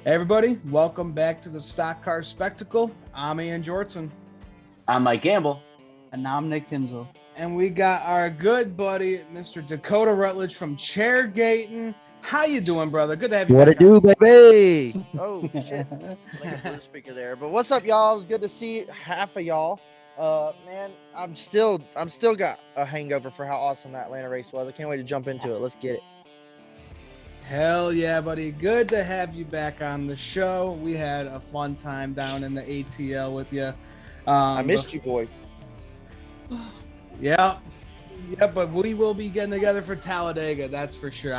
Hey everybody, welcome back to the Stock Car Spectacle. I'm Ian Jortson. I'm Mike Gamble. And I'm Nick Kinzel. And we got our good buddy, Mr. Dakota Rutledge from Chairgatin. How you doing, brother? Good to have you What back it do, baby? Oh, shit. Like a blue speaker there. But what's up, y'all? It's good to see half of y'all. Man, I'm still got a hangover for how awesome that Atlanta race was. I can't wait to jump into it. Let's get it. Hell yeah, buddy. Good to have you back on the show. We had a fun time down in the ATL with you. I missed you boys. Yeah, but we will be getting together for Talladega, that's for sure.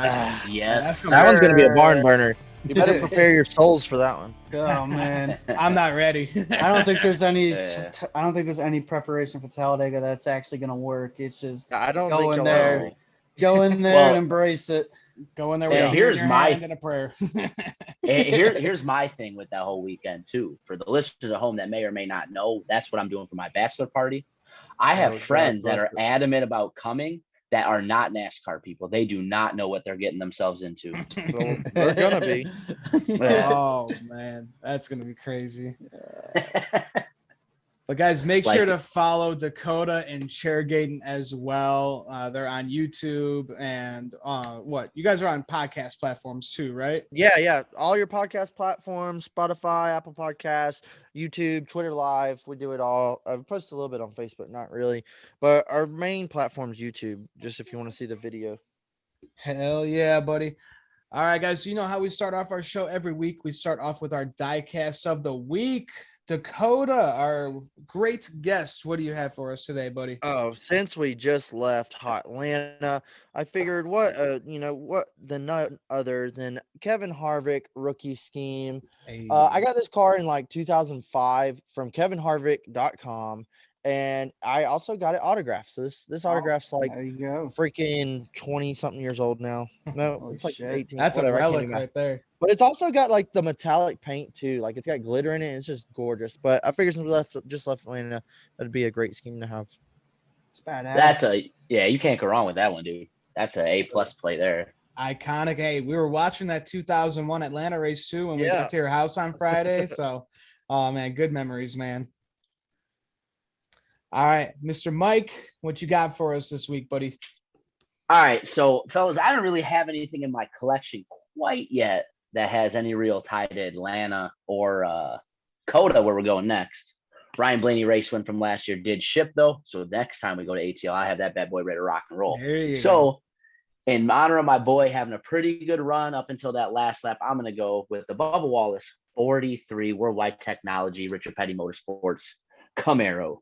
Yes. That one's going to be a barn burner. You better prepare your souls for that one. Oh man, I'm not ready. I don't think there's any. I don't think there's any preparation for Talladega that's actually gonna work. It's just I don't go think in you'll there, ever. go in there and embrace it. Go in there with Hey, a beer in here's your my- hand and a prayer. Here's my thing with that whole weekend too. For the listeners at home that may or may not know, that's what I'm doing for my bachelor party. I have friends that are adamant about coming that are not NASCAR people. They do not know what they're getting themselves into. Well, they're going to be. Oh man, that's gonna be crazy. But guys, make sure to follow Dakota and Chairgatin as well. They're on YouTube and what? You guys are on podcast platforms too, right? Yeah. All your podcast platforms, Spotify, Apple Podcasts, YouTube, Twitter Live. We do it all. I've posted a little bit on Facebook, not really. But our main platform is YouTube, just if you want to see the video. Hell yeah, buddy. All right, guys. So you know how we start off our show every week? We start off with our Diecast of the week. Dakota, our great guest, what do you have for us today, buddy? Oh, since we just left Hotlanta, I figured what none other than Kevin Harvick rookie scheme. Hey. I got this car in like 2005 from kevinharvick.com, and I also got it autographed. So this autograph's like there you go. freaking 20 something years old now. No, Holy it's like shit. 18. That's whatever, a I can't relic even- right there. But it's also got like the metallic paint too. Like it's got glitter in it. And it's just gorgeous. But I figured since we just left Atlanta, that'd be a great scheme to have. It's badass. You can't go wrong with that one, dude. That's an A+ play there. Iconic. Hey, we were watching that 2001 Atlanta race too when we got to your house on Friday. So, oh man, good memories, man. All right, Mr. Mike, what you got for us this week, buddy? All right, so fellas, I don't really have anything in my collection quite yet that has any real tie to Atlanta or COTA, where we're going next. Ryan Blaney race win from last year did ship though, so next time we go to ATL, I have that bad boy ready to rock and roll. So, in honor of my boy having a pretty good run up until that last lap, I'm going to go with the Bubba Wallace 43 Worldwide Technology Richard Petty Motorsports Camaro.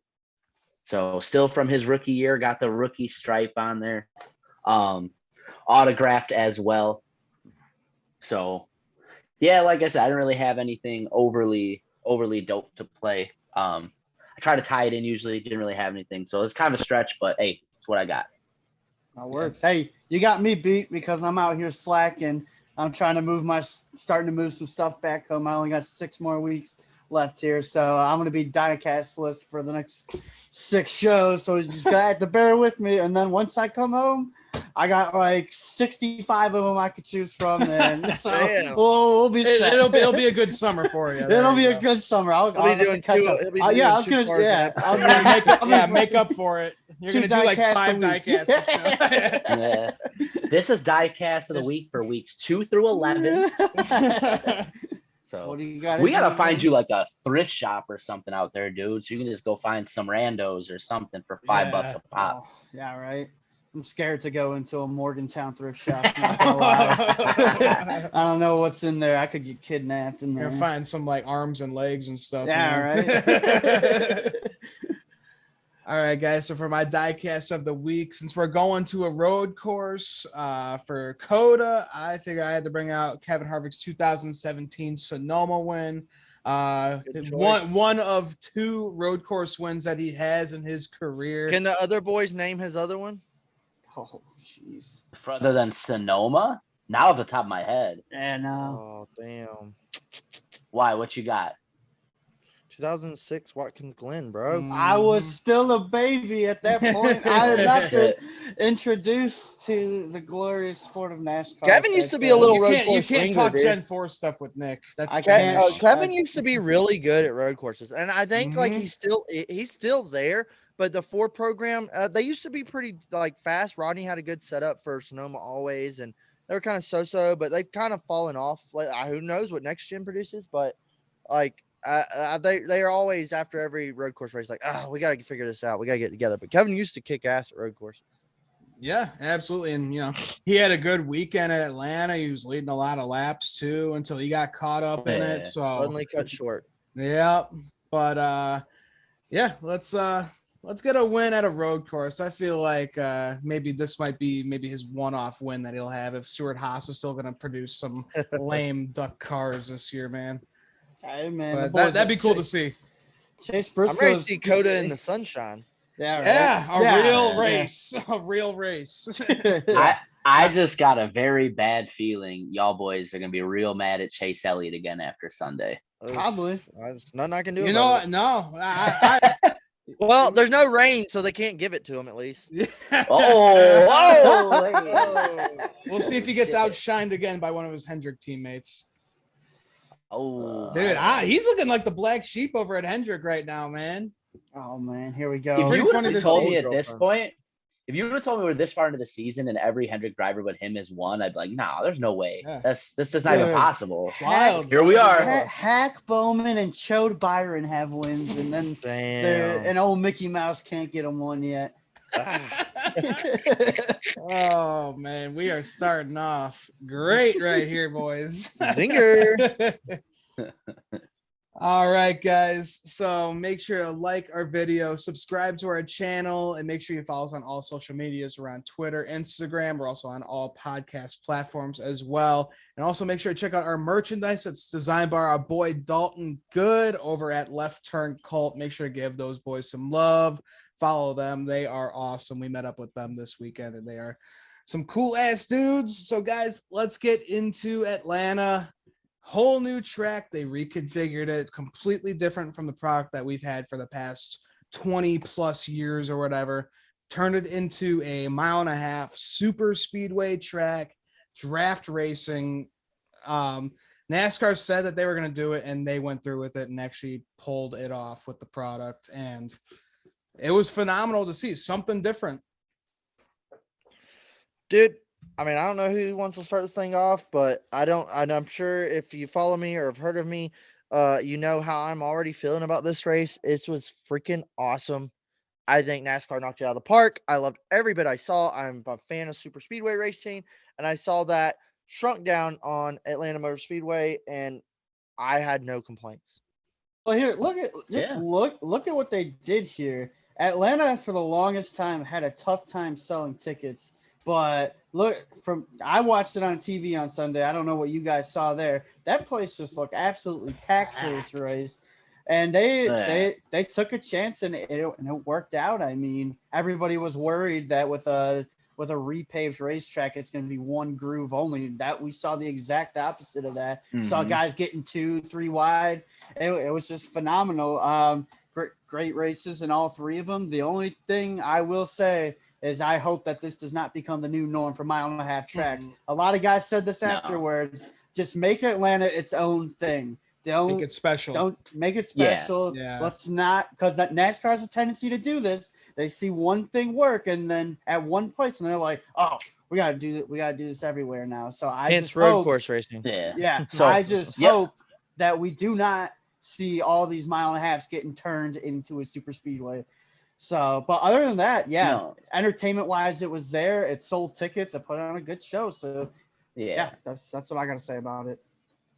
So still from his rookie year, got the rookie stripe on there, autographed as well. So yeah, like I said, I didn't really have anything overly dope to play. I try to tie it in usually, didn't really have anything. So it's kind of a stretch, but hey, it's what I got. That works. Hey, you got me beat because I'm out here slacking. I'm starting to move some stuff back home. I only got 6 more weeks left here, so I'm gonna be Diecast list for the next 6 shows. So you just gotta have to bear with me. And then once I come home, I got like 65 of them I could choose from. Then so we'll be set. It'll be a good summer for you. It'll be a good summer. I'll be doing catch two- up. he'll be Yeah, I was doing gonna. two Yeah, cars I'll make up for it. You're gonna do like 5 diecasts. Yeah. This is Diecast of the week for weeks 2 through 11. So what do you we gotta find you like a thrift shop or something out there, dude. So you can just go find some randos or something for $5 a pop. Oh, yeah, right. I'm scared to go into a Morgantown thrift shop. Not gonna lie. I don't know what's in there. I could get kidnapped in there. You're find some like arms and legs and stuff. Yeah, man. right. All right, guys. So for my diecast of the week, since we're going to a road course for COTA, I figured I had to bring out Kevin Harvick's 2017 Sonoma win. One of 2 road course wins that he has in his career. Can the other boys name his other one? Oh, jeez. Further than Sonoma? Not off the top of my head. Yeah, no. Oh, damn. Why? What you got? 2006 Watkins Glen, bro. I was still a baby at that point. I had not been introduced to the glorious sport of NASCAR. Kevin used to be a little road You course can't ringer, talk dude. Gen 4 stuff with Nick. That's I can't. Spanish. Kevin used to be really good at road courses, and I think like Mhm. he's still there. But the 4 program, they used to be pretty like fast. Rodney had a good setup for Sonoma always, and they were kind of so-so, but they've kind of fallen off. Like who knows what next gen produces, but like they are always after every road course race like, we got to figure this out. We got to get together. But Kevin used to kick ass at road courses. Yeah, absolutely. And, he had a good weekend at Atlanta. He was leading a lot of laps, too, until he got caught up in it. So Suddenly cut short. Yeah. But, let's get a win at a road course. I feel like maybe this might be his one-off win that he'll have if Stuart Haas is still going to produce some lame duck cars this year, man. Hey, man. But that'd be cool to see. Chase Briscoe. I'm ready to see COTA in the sunshine. Yeah, right. Real race. A real race. I just got a very bad feeling y'all boys are going to be real mad at Chase Elliott again after Sunday. Probably. There's nothing I can do. You know what? No. I Well, there's no rain, so they can't give it to him at least. We'll see if he gets outshined again by one of his Hendrick teammates. Dude, he's looking like the black sheep over at Hendrick right now, man. Oh man, here we go. If you would have told me at girlfriend. this point, if you would have told me we're this far into the season and every Hendrick driver but him is one, I'd be like, no, there's no way. Yeah. This is not even possible. Wild. Here we are. Hack Bowman and Chode Byron have wins, and then and old Mickey Mouse can't get them one yet. Oh man, we are starting off great right here, boys. Zinger. All right, guys. So make sure to like our video, subscribe to our channel, and make sure you follow us on all social medias. We're on Twitter, Instagram. We're also on all podcast platforms as well. And also make sure to check out our merchandise. It's designed by our boy Dalton Good over at Left Turn Cult. Make sure to give those boys some love. Follow them. They are awesome. We met up with them this weekend, and they are some cool ass dudes. So guys, let's get into Atlanta. Whole new track. They reconfigured it, completely different from the product that we've had for the past 20 plus years or whatever. Turned it into a 1.5 mile super speedway track, draft racing. NASCAR said that they were going to do it, and they went through with it and actually pulled it off with the product. And it was phenomenal to see something different. Dude, I mean, I don't know who wants to start this thing off, but I'm sure if you follow me or have heard of me, you know how I'm already feeling about this race. It was freaking awesome. I think NASCAR knocked it out of the park. I loved every bit I saw. I'm a fan of Super Speedway racing, and I saw that shrunk down on Atlanta Motor Speedway, and I had no complaints. Well, here, look at what they did here. Atlanta, for the longest time, had a tough time selling tickets. But I watched it on TV on Sunday. I don't know what you guys saw there. That place just looked absolutely packed for this race. And they took a chance and it worked out. I mean, everybody was worried that with a repaved racetrack, it's going to be one groove only. That we saw the exact opposite of that. Mm-hmm. Saw guys getting 2-3 wide. It was just phenomenal. Great races in all 3 of them. The only thing I will say is I hope that this does not become the new norm for 1.5 mile tracks. A lot of guys said this afterwards. Just make Atlanta its own thing. Don't make it special. Don't make it special. Yeah. Let's not, because that NASCAR has a tendency to do this. They see one thing work, and then at one place, and they're like, "Oh, we gotta do this everywhere now." So it's road course racing. Yeah. So I just hope that we do not see all these 1.5 miles getting turned into a super speedway. So, but other than that, entertainment wise, it was there. It sold tickets. It put on a good show. So, that's what I got to say about it.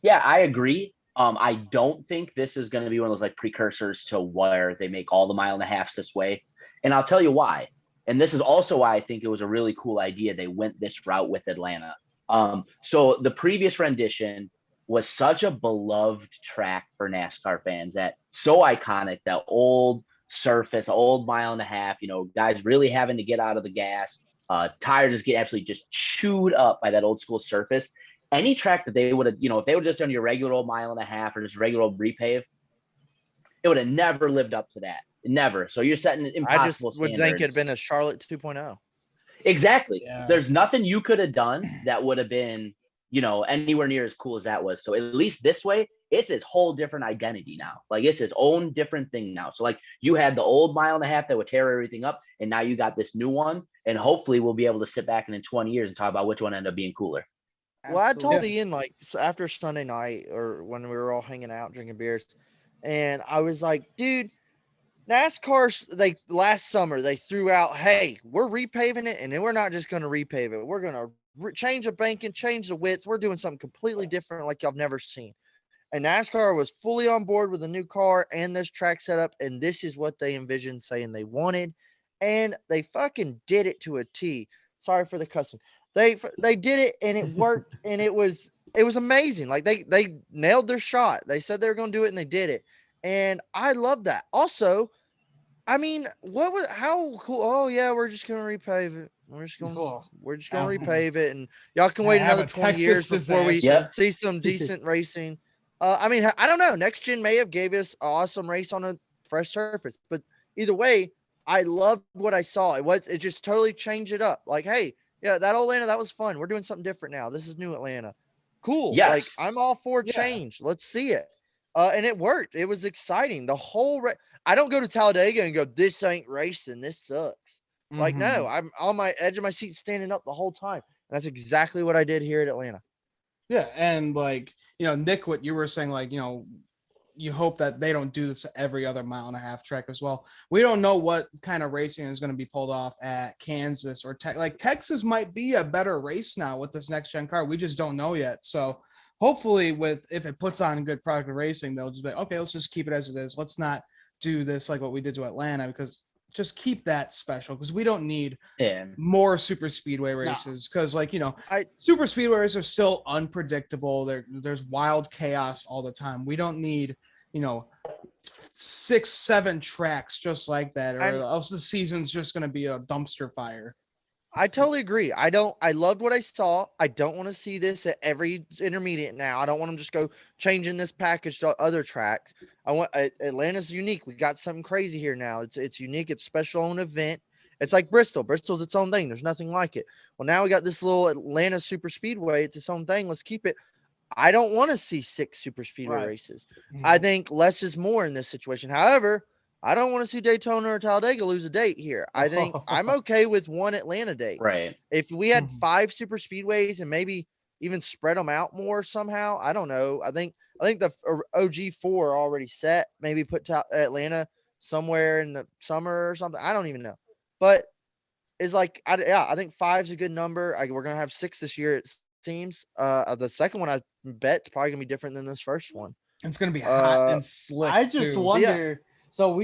Yeah, I agree. I don't think this is going to be one of those like precursors to where they make all the 1.5 miles this way. And I'll tell you why. And this is also why I think it was a really cool idea. They went this route with Atlanta. So the previous rendition was such a beloved track for NASCAR fans, that so iconic, that old surface, old 1.5 miles, guys really having to get out of the gas, tires just get absolutely just chewed up by that old school surface. Any track that they would have, if they would just done your regular old 1.5 miles or just regular old repave, it would have never lived up to that. Never. So you're setting I just impossible would standards. think it'd been a Charlotte 2.0. Exactly. Yeah. There's nothing you could have done that would have been, anywhere near as cool as that was. So at least this way, it's its whole different identity now. Like it's its own different thing now. So like you had the old mile and a half that would tear everything up, and now you got this new one, and hopefully we'll be able to sit back in 20 years and talk about which one ended up being cooler. Well, I told Absolutely. Ian like after Sunday night or when we were all hanging out drinking beers, and I was like, dude, NASCAR, last summer they threw out, hey, we're repaving it, and then we're not just going to repave it. We're going to change the banking, change the width. We're doing something completely different like y'all never seen. And NASCAR was fully on board with the new car and this track setup, and this is what they envisioned saying they wanted, and they fucking did it to a T. Sorry for the cussing. They did it, and it worked, and it was amazing. Like they nailed their shot. They said they were going to do it, and they did it, and I love that. Also, I mean, how cool? Oh yeah, we're just gonna repave it. We're just gonna repave it, and y'all can wait Have another a 20 Texas years before we disaster. see some decent racing. I mean, I don't know. Next gen may have gave us an awesome race on a fresh surface, but either way, I loved what I saw. It just totally changed it up. Like, hey, yeah, that old Atlanta, that was fun. We're doing something different now. This is new Atlanta. Cool. Yes. Like, I'm all for Yeah. change. Let's see it. And it worked. It was exciting. The whole I don't go to Talladega and go, this ain't racing. This sucks. Like, no, I'm on my edge of my seat standing up the whole time. And that's exactly what I did here at Atlanta. Yeah, and like, Nick, what you were saying, like, you hope that they don't do this every other mile and a half track as well. We don't know what kind of racing is going to be pulled off at Kansas or Texas might be a better race now with this next gen car. We just don't know yet. So hopefully if it puts on good product of racing, they'll just be, okay, let's just keep it as it is. Let's not do this like what we did to Atlanta, because just keep that special, because we don't need more super speedway races. Because super speedway races are still unpredictable. There's wild chaos all the time. We don't need 6-7 tracks just like that, or else the season's just going to be a dumpster fire. I totally agree. I loved what I saw. I don't want to see this at every intermediate now. I don't want them just go changing this package to other tracks. Atlanta's unique. We got something crazy here now. It's unique. It's special own event. It's like Bristol. Bristol's its own thing. There's nothing like it. Well, now we got this little Atlanta Super Speedway. It's its own thing. Let's keep it. I don't want to see 6 Super Speedway races. I think less is more in this situation. However, I don't want to see Daytona or Talladega lose a date here. I think I'm okay with one Atlanta date. Right. If we had 5 super speedways and maybe even spread them out more somehow, I don't know. I think the OG4 are already set. Maybe put Atlanta somewhere in the summer or something. I don't even know. But it's like, I think 5 is a good number. We're going to have 6 this year, it seems. The second one, I bet, is probably going to be different than this first one. It's going to be hot and slick. I just too. wonder. So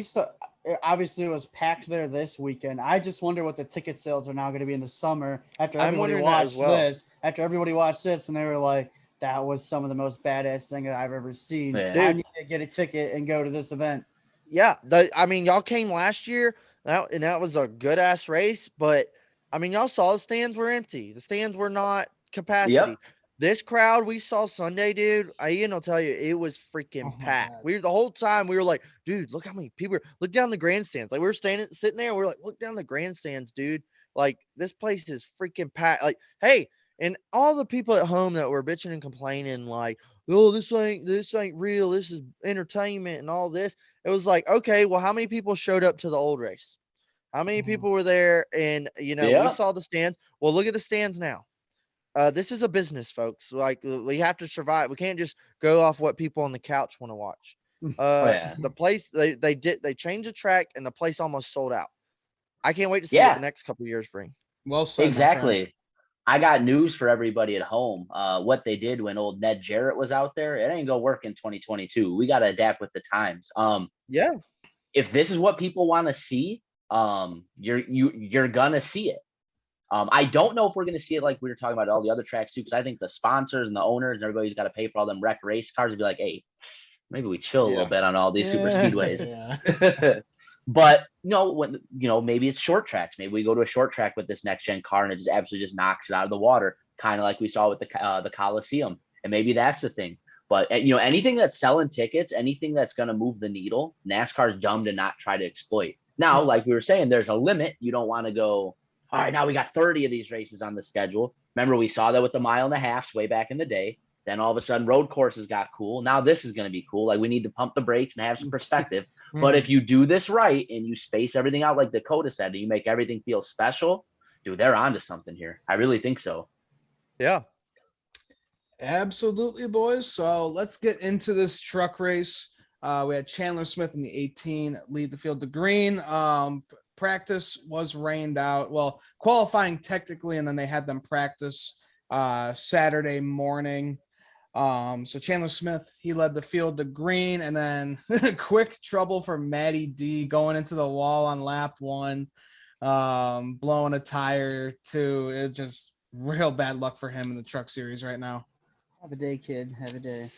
obviously it was packed there this weekend. I just wonder what the ticket sales are now going to be in the summer after everybody watched this. After everybody watched this, and they were like, "That was some of the most badass thing that I've ever seen." I need to get a ticket and go to this event. Yeah, y'all came last year, and that was a good ass race. But y'all saw the stands were empty. The stands were not capacity. Yep. This crowd we saw Sunday, dude, Ian will tell you, it was freaking packed. The whole time we were like, dude, look how many people. Look down the grandstands. Like, we were sitting there, and we were like, look down the grandstands, dude. Like, this place is freaking packed. Like, hey, and all the people at home that were bitching and complaining, like, oh, this ain't real. This is entertainment and all this. It was like, okay, well, how many people showed up to the old race? How many people were there? And we saw the stands. Well, look at the stands now. This is a business, folks. Like, we have to survive. We can't just go off what people on the couch want to watch. The place they changed the track, and the place almost sold out. I can't wait to see what the next couple of years bring. Well said. Exactly. I got news for everybody at home. What they did when old Ned Jarrett was out there, it ain't gonna work in 2022. We got to adapt with the times. If this is what people want to see, you're gonna see it. I don't know if we're going to see it like we were talking about all the other tracks too, because I think the sponsors and the owners and everybody's got to pay for all them wreck race cars and be like, hey, maybe we chill a little bit on all these super speedways. But maybe it's short tracks. Maybe we go to a short track with this next gen car and it just absolutely just knocks it out of the water, kind of like we saw with the Coliseum. And maybe that's the thing. But anything that's selling tickets, anything that's going to move the needle, NASCAR's dumb to not try to exploit. Now, like we were saying, there's a limit. You don't want to go, all right, now we got 30 of these races on the schedule. Remember, we saw that with the 1.5 miles way back in the day. Then all of a sudden, road courses got cool. Now this is going to be cool. Like, we need to pump the brakes and have some perspective. But if you do this right and you space everything out like Dakota said, and you make everything feel special, dude, they're onto something here. I really think so. Yeah. Absolutely, boys. So let's get into this truck race. We had Chandler Smith in the 18 lead the field to green. Practice was rained out. Well, qualifying technically, and then they had them practice Saturday morning. So Chandler Smith, he led the field to green, and then quick trouble for Matty D going into the wall on lap 1, blowing a tire too. It just real bad luck for him in the truck series right now. Have a day, kid. Have a day.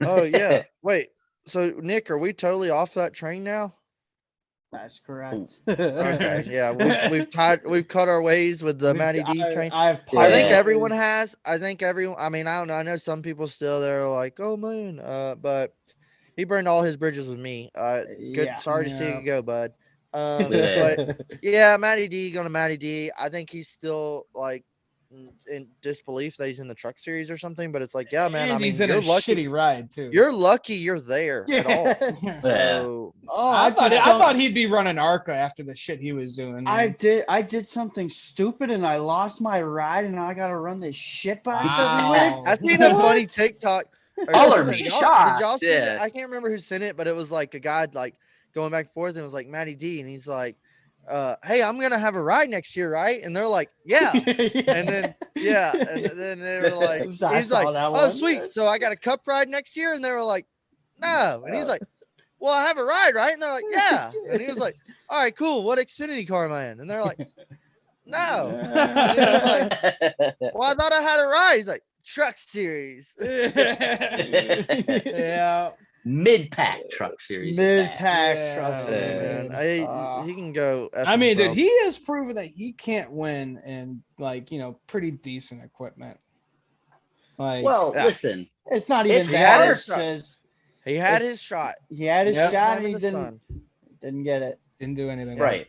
Oh yeah. Wait. So Nick, are we totally off that train now? That's correct. Okay. Yeah. We've cut our ways with the Matty D train. I think everyone has. I mean, I don't know. I know some people still there are like, oh man. But he burned all his bridges with me. Good. Yeah. Sorry to see you go, bud. But yeah, Matty D going to Matty D. I think he's still like in disbelief that he's in the truck series or something. But it's like, yeah, man. And I mean, he's in you're a lucky. shitty ride too. You're lucky you're there at all. So, I thought he'd be running ARCA after the shit he was doing. Man. I did something stupid and I lost my ride and now I gotta run this shit box Wow. everywhere. I seen a funny TikTok. Color me shocked. Did y'all see Yeah. it? I can't remember who sent it, but it was like a guy like going back and forth and it was like Matty D and he's like, hey, I'm gonna have a ride next year, right? And they're like, yeah. And then and then they were like, he's like, oh sweet, so I got a cup ride next year, and they were like, no, and he's like, well, I have a ride, right? And they're like, yeah, and he was like, all right, cool, what Xfinity car am I in? And they're like, no. And he was like, well, I thought I had a ride. He's like, truck series. Yeah. Mid-pack truck series. Mid-pack truck series. Man, he can go. I mean, dude, he has proven that he can't win in pretty decent equipment. Like, well, listen, it's not even It's that. hard. He had his shot. He had his shot and he Sun. didn't get it. didn't do anything. right.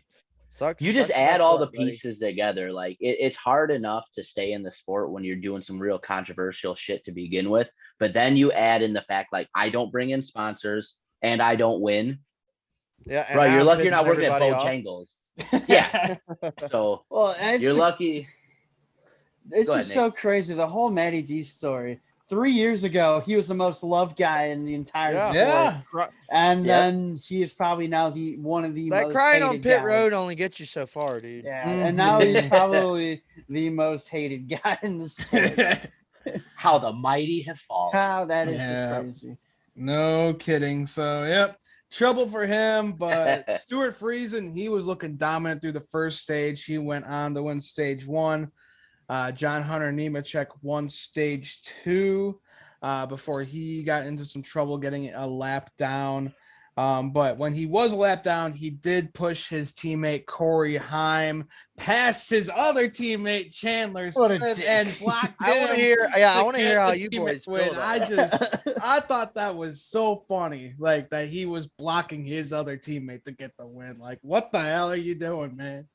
Sucks. You just sucks add about all that, the buddy. pieces together. Like it's hard enough to stay in the sport when you're doing some real controversial shit to begin with. But then you add in the fact, like, I don't bring in sponsors and I don't win. Yeah, and Bro, you're I'm lucky you're not pissing working at everybody off. Bojangles. Yeah. So Well, you're lucky. It's Go just ahead, so crazy. The whole Matty D story. 3 years ago, he was the most loved guy in the entire sport. Yeah. And then he is probably now one of the That most crying hated on pit guys. road only gets you so far, dude. Yeah, and now he's probably the most hated guy in the sport. How the mighty have fallen. How that is just crazy. No kidding. So, yep. Trouble for him, but Stuart Friesen, he was looking dominant through the first stage. He went on to win stage 1. John Hunter Nemechek won stage 2 before he got into some trouble getting a lap down. But when he was a lap down, he did push his teammate Corey Heim past his other teammate Chandler Smith and blocked him. I want to hear how you boys feel. I thought that was so funny, like that he was blocking his other teammate to get the win. Like, what the hell are you doing, man?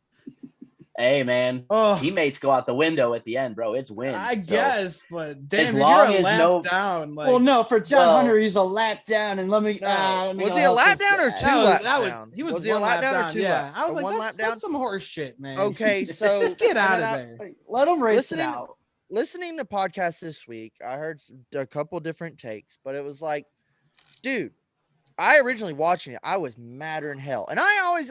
Hey, man, teammates go out the window at the end, bro. It's win. I guess, but damn, as long you're a as lap down. Like, well, no, for John Hunter, he's a lap down. And let me was he a lap down or 2 laps down? He was he a lap down or 2 yeah. laps? I was like, one lap down? that's some horse shit, man. Okay, so just get out of there. Let him race it out. Listening to podcasts this week, I heard a couple different takes, but it was like, dude, I originally watching it, I was madder than hell. And I always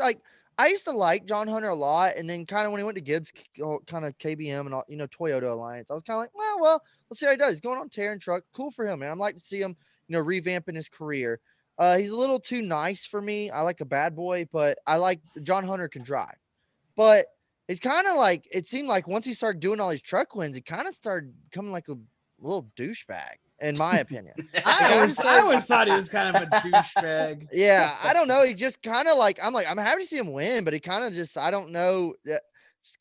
I used to like John Hunter a lot, and then kind of when he went to Gibbs, kind of KBM and all, Toyota Alliance, I was kind of like, well, let's see how he does. He's going on tearing truck, cool for him, man. I'd like to see him, revamping his career. He's a little too nice for me. I like a bad boy, but I like John Hunter can drive. But it's kind of like it seemed like once he started doing all these truck wins, he kind of started becoming like a little douchebag. In my opinion, I always thought he was kind of a douchebag. Yeah, I don't know. He just kind of I'm happy to see him win, but he kind of just, I don't know,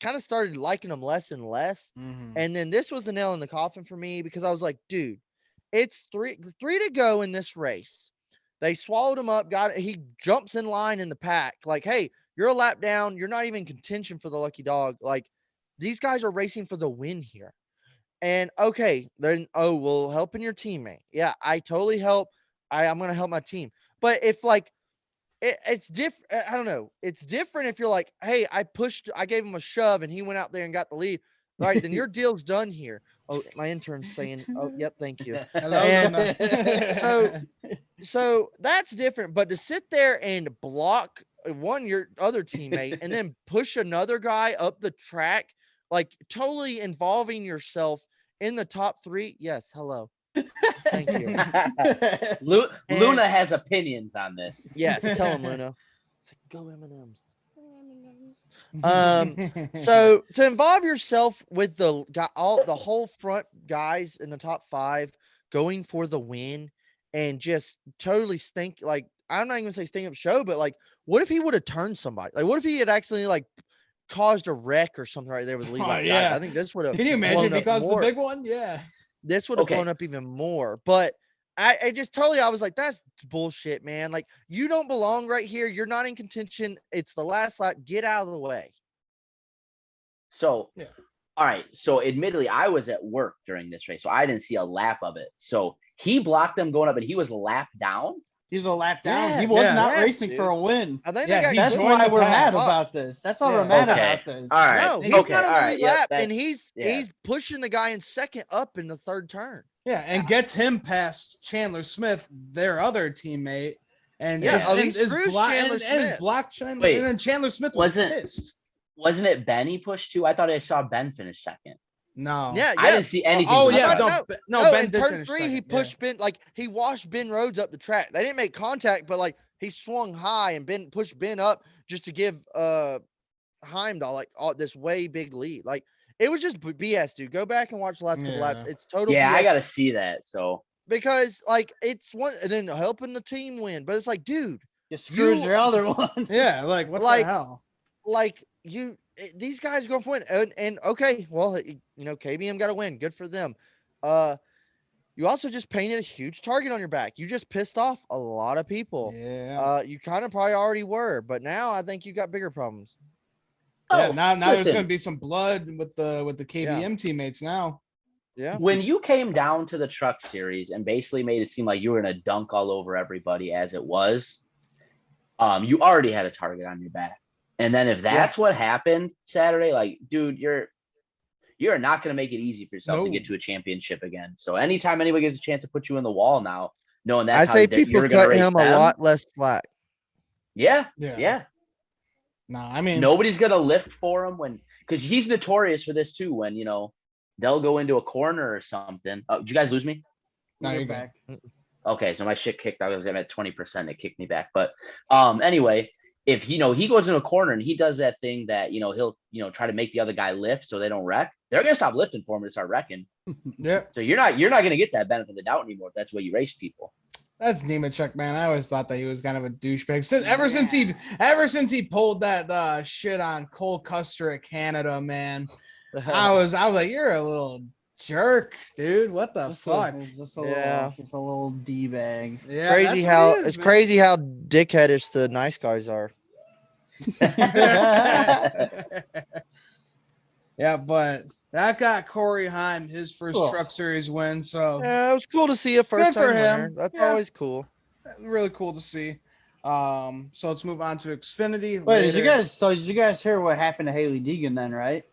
kind of started liking him less and less. Mm-hmm. And then this was the nail in the coffin for me because I was like, dude, It's three to go in this race. They swallowed him up. He jumps in line in the pack. Like, hey, you're a lap down. You're not even in contention for the lucky dog. Like, these guys are racing for the win here. And okay, then helping your teammate. Yeah, I totally help. I'm gonna help my team. But if like it's different, I don't know. It's different if you're like, hey, I gave him a shove and he went out there and got the lead. All right, then your deal's done here. Oh, my intern's saying, oh, yep, thank you. Hello, And Luna. so that's different. But to sit there and block your other teammate and then push another guy up the track, like totally involving yourself in the top 3. Yes, hello. Thank you. Luna has opinions on this. Yes, tell him, Luna. It's like, go M&Ms. So to involve yourself with the whole front guys in the top 5 going for the win and just totally stink, like, I'm not even gonna say stink up show, but like, what if he would have turned somebody? Like, what if he had accidentally like caused a wreck or something right there with lead lap guys? I think this would have. Can you imagine if he caused the big one? Yeah. This would have blown up even more. But I just totally, I was like, that's bullshit, man. Like, you don't belong right here. You're not in contention. It's the last lap. Get out of the way. So, all right. So, admittedly, I was at work during this race, so I didn't see a lap of it. So, he blocked them going up, and he was lapped down. He's a lap down. Yeah, he was not yes, racing dude. for a win. I think That's why we're mad about this. That's why we're mad about this. All right. No, he's not on the lead lap, and he's pushing the guy in second up in the third turn. Yeah, and gets him past Chandler Smith, their other teammate, and is blocked Chandler. Wait, and then Chandler Smith was pissed. Wasn't it Ben he pushed to? I thought I saw Ben finish second. No. Yeah. I didn't see anything. Oh, yeah. No, Ben in did turn finish 3, second. he pushed Ben, like, he washed Ben Rhodes up the track. They didn't make contact, but, like, he swung high and pushed Ben up just to give Heimdall, like, this way big lead. Like, it was just BS, dude. Go back and watch the last couple laps. It's total BS. I got to see that, so. Because, like, it's one, and then helping the team win. But it's like, dude. You screwed your other one. Yeah, like, what the hell? Like, these guys are going for win. And okay, well, KBM got to win. Good for them. You also just painted a huge target on your back. You just pissed off a lot of people. Yeah. You kind of probably already were, but now I think you got bigger problems. Yeah, now there's going to be some blood with the KBM teammates now. Yeah. When you came down to the truck series and basically made it seem like you were going to dunk all over everybody as it was, you already had a target on your back. And then if that's what happened Saturday, like, dude, you're not going to make it easy for yourself to get to a championship again. So anytime anybody gets a chance to put you in the wall now, knowing that's I say people cut him a lot less slack. Yeah. No, I mean, nobody's going to lift for him because he's notorious for this too. When, they'll go into a corner or something. Oh, did you guys lose me? No, you're back. Okay. So my shit kicked. I was at 20%. It kicked me back. But anyway, if he goes in a corner and he does that thing that, he'll, try to make the other guy lift so they don't wreck, they're going to stop lifting for him and start wrecking. Yeah. So you're not going to get that benefit of the doubt anymore if that's the way you race people. That's Nemechek, man. I always thought that he was kind of a douchebag. Ever since he pulled that shit on Cole Custer at Canada, man. I was like, you're a little jerk, dude. What the fuck? Just a little D-bag. Yeah, crazy how dickheadish the nice guys are. Yeah, but that got Corey Heim his first truck series win. So yeah, it was cool to see a first time winner. That's always cool. Really cool to see. So let's move on to Xfinity. Wait, did you guys hear what happened to Haley Deegan then, right?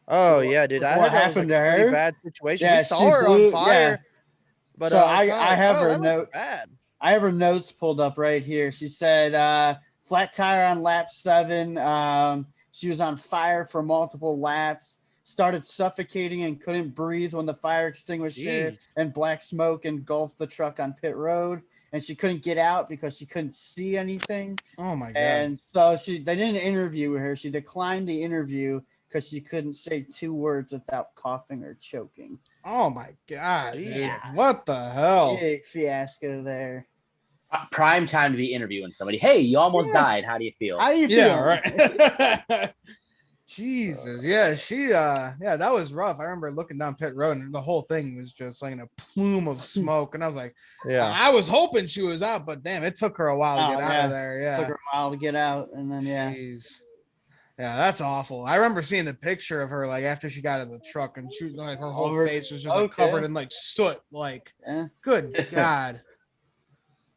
Oh yeah, dude. I heard that was like a pretty bad situation. Yeah, we saw her on fire. Yeah. But so I have her notes. Bad. I have her notes pulled up right here. She said flat tire on lap 7. She was on fire for multiple laps. Started suffocating and couldn't breathe when the fire extinguisher and black smoke engulfed the truck on pit road. And she couldn't get out because she couldn't see anything. Oh my god! And so they didn't interview her. She declined the interview because she couldn't say 2 words without coughing or choking. Oh my god! Yeah. Dude. What the hell? Big fiasco there. Prime time to be interviewing somebody. Hey, you almost died. How do you feel? How do you feel? Yeah, right. Jesus, yeah, that was rough. I remember looking down pit road and the whole thing was just like in a plume of smoke, and I was like, Yeah. I was hoping she was out, but damn, it took her a while to get out of there. It Yeah, took her a while to get out, and then Jeez. Yeah, that's awful. I remember seeing the picture of her like after she got out of the truck, and she was like her whole face was just like covered in like soot. Like, good God.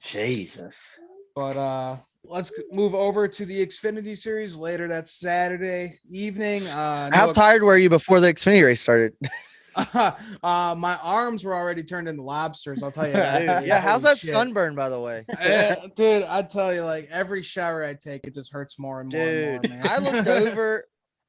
Jesus. But let's move over to the Xfinity Series later that Saturday evening. How tired were you before the Xfinity race started? My arms were already turned into lobsters. I'll tell you that. Dude, yeah, how's Holy that sunburn, by the way? Dude, I tell you, like every shower I take, it just hurts more and more and more, man.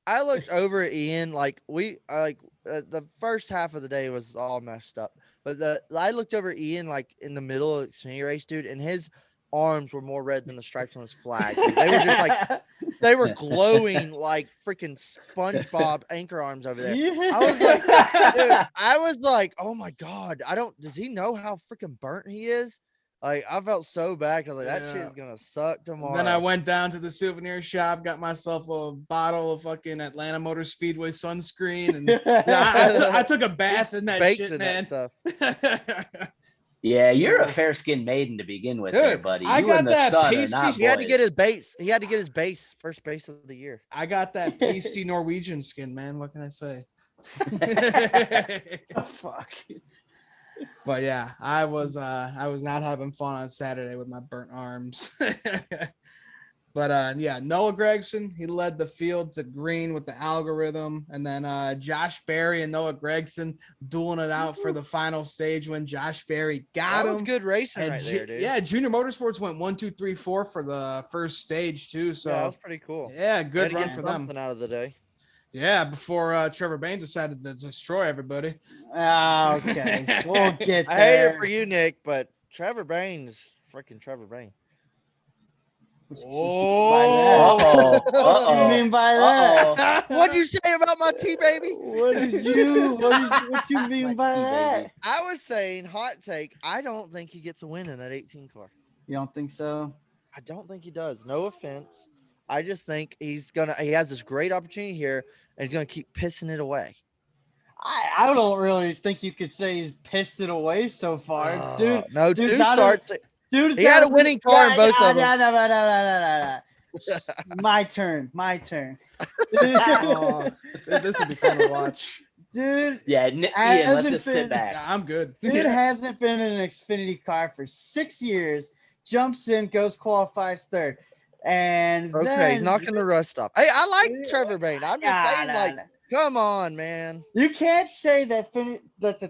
I looked over at Ian. Like the first half of the day was all messed up, but I looked over at Ian like in the middle of the Xfinity race, dude, and his arms were more red than the stripes on his flag. Dude. They were just like they were glowing like freaking SpongeBob anchor arms over there. I was like, oh my God, does he know how freaking burnt he is? Like, I felt so bad because that shit is gonna suck tomorrow. Then I went down to the souvenir shop, got myself a bottle of fucking Atlanta Motor Speedway sunscreen, and I took a bath in that shit, man. Yeah, you're a fair-skinned maiden to begin with, there, buddy. I got that pasty. He had to get his base. He had to get his base first base of the year. I got that pasty Norwegian skin, man. What can I say? Oh, fuck. But yeah, I was not having fun on Saturday with my burnt arms. But yeah, Noah Gragson, he led the field to green with the algorithm, and then Josh Berry and Noah Gragson dueling it out for the final stage when Josh Berry got him. That was good racing and right there, dude. Yeah, Junior Motorsports went 1, 2, 3, 4 for the first stage too. So that was pretty cool. Yeah, good run for them. Something out of the day. Yeah, before Trevor Bain decided to destroy everybody. Okay, we'll get there. I hate it for you, Nick, but Trevor Bain's freaking Trevor Bain. What do you mean by that? What'd you say about my tea, baby? What you mean by that? I was saying, hot take, I don't think he gets a win in that 18 car. You don't think so? I don't think he does. No offense. I just think he has this great opportunity here, and he's gonna keep pissing it away. I don't really think you could say he's pissed it away so far, dude. No, dude, Dude, he had a winning car in both of them. No. My turn. This would be fun to watch. Dude. Yeah, Ian, let's just sit back. Yeah, I'm good. Dude hasn't been in an Xfinity car for 6 years, jumps in, goes qualifies third. And then, he's knocking the rust off. Hey, I like Trevor Bain. I'm just saying, come on, man. You can't say that the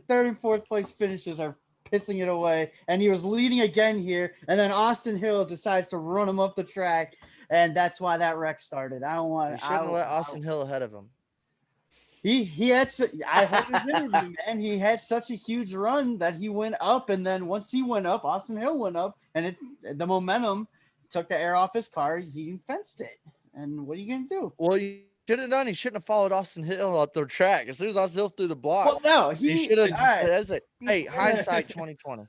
third and fourth place finishes are pissing it away, and he was leading again here, and then Austin Hill decides to run him up the track, and that's why that wreck started. You shouldn't let Austin Hill ahead of him. He had I heard his interview, man. He had such a huge run that he went up, and then once he went up, Austin Hill went up, and the momentum took the air off his car. He fenced it, and what are you gonna do? Well, you should have done. He shouldn't have followed Austin Hill up the track. As soon as Austin Hill through the block, well, no, he should have. Hey, hindsight 2020.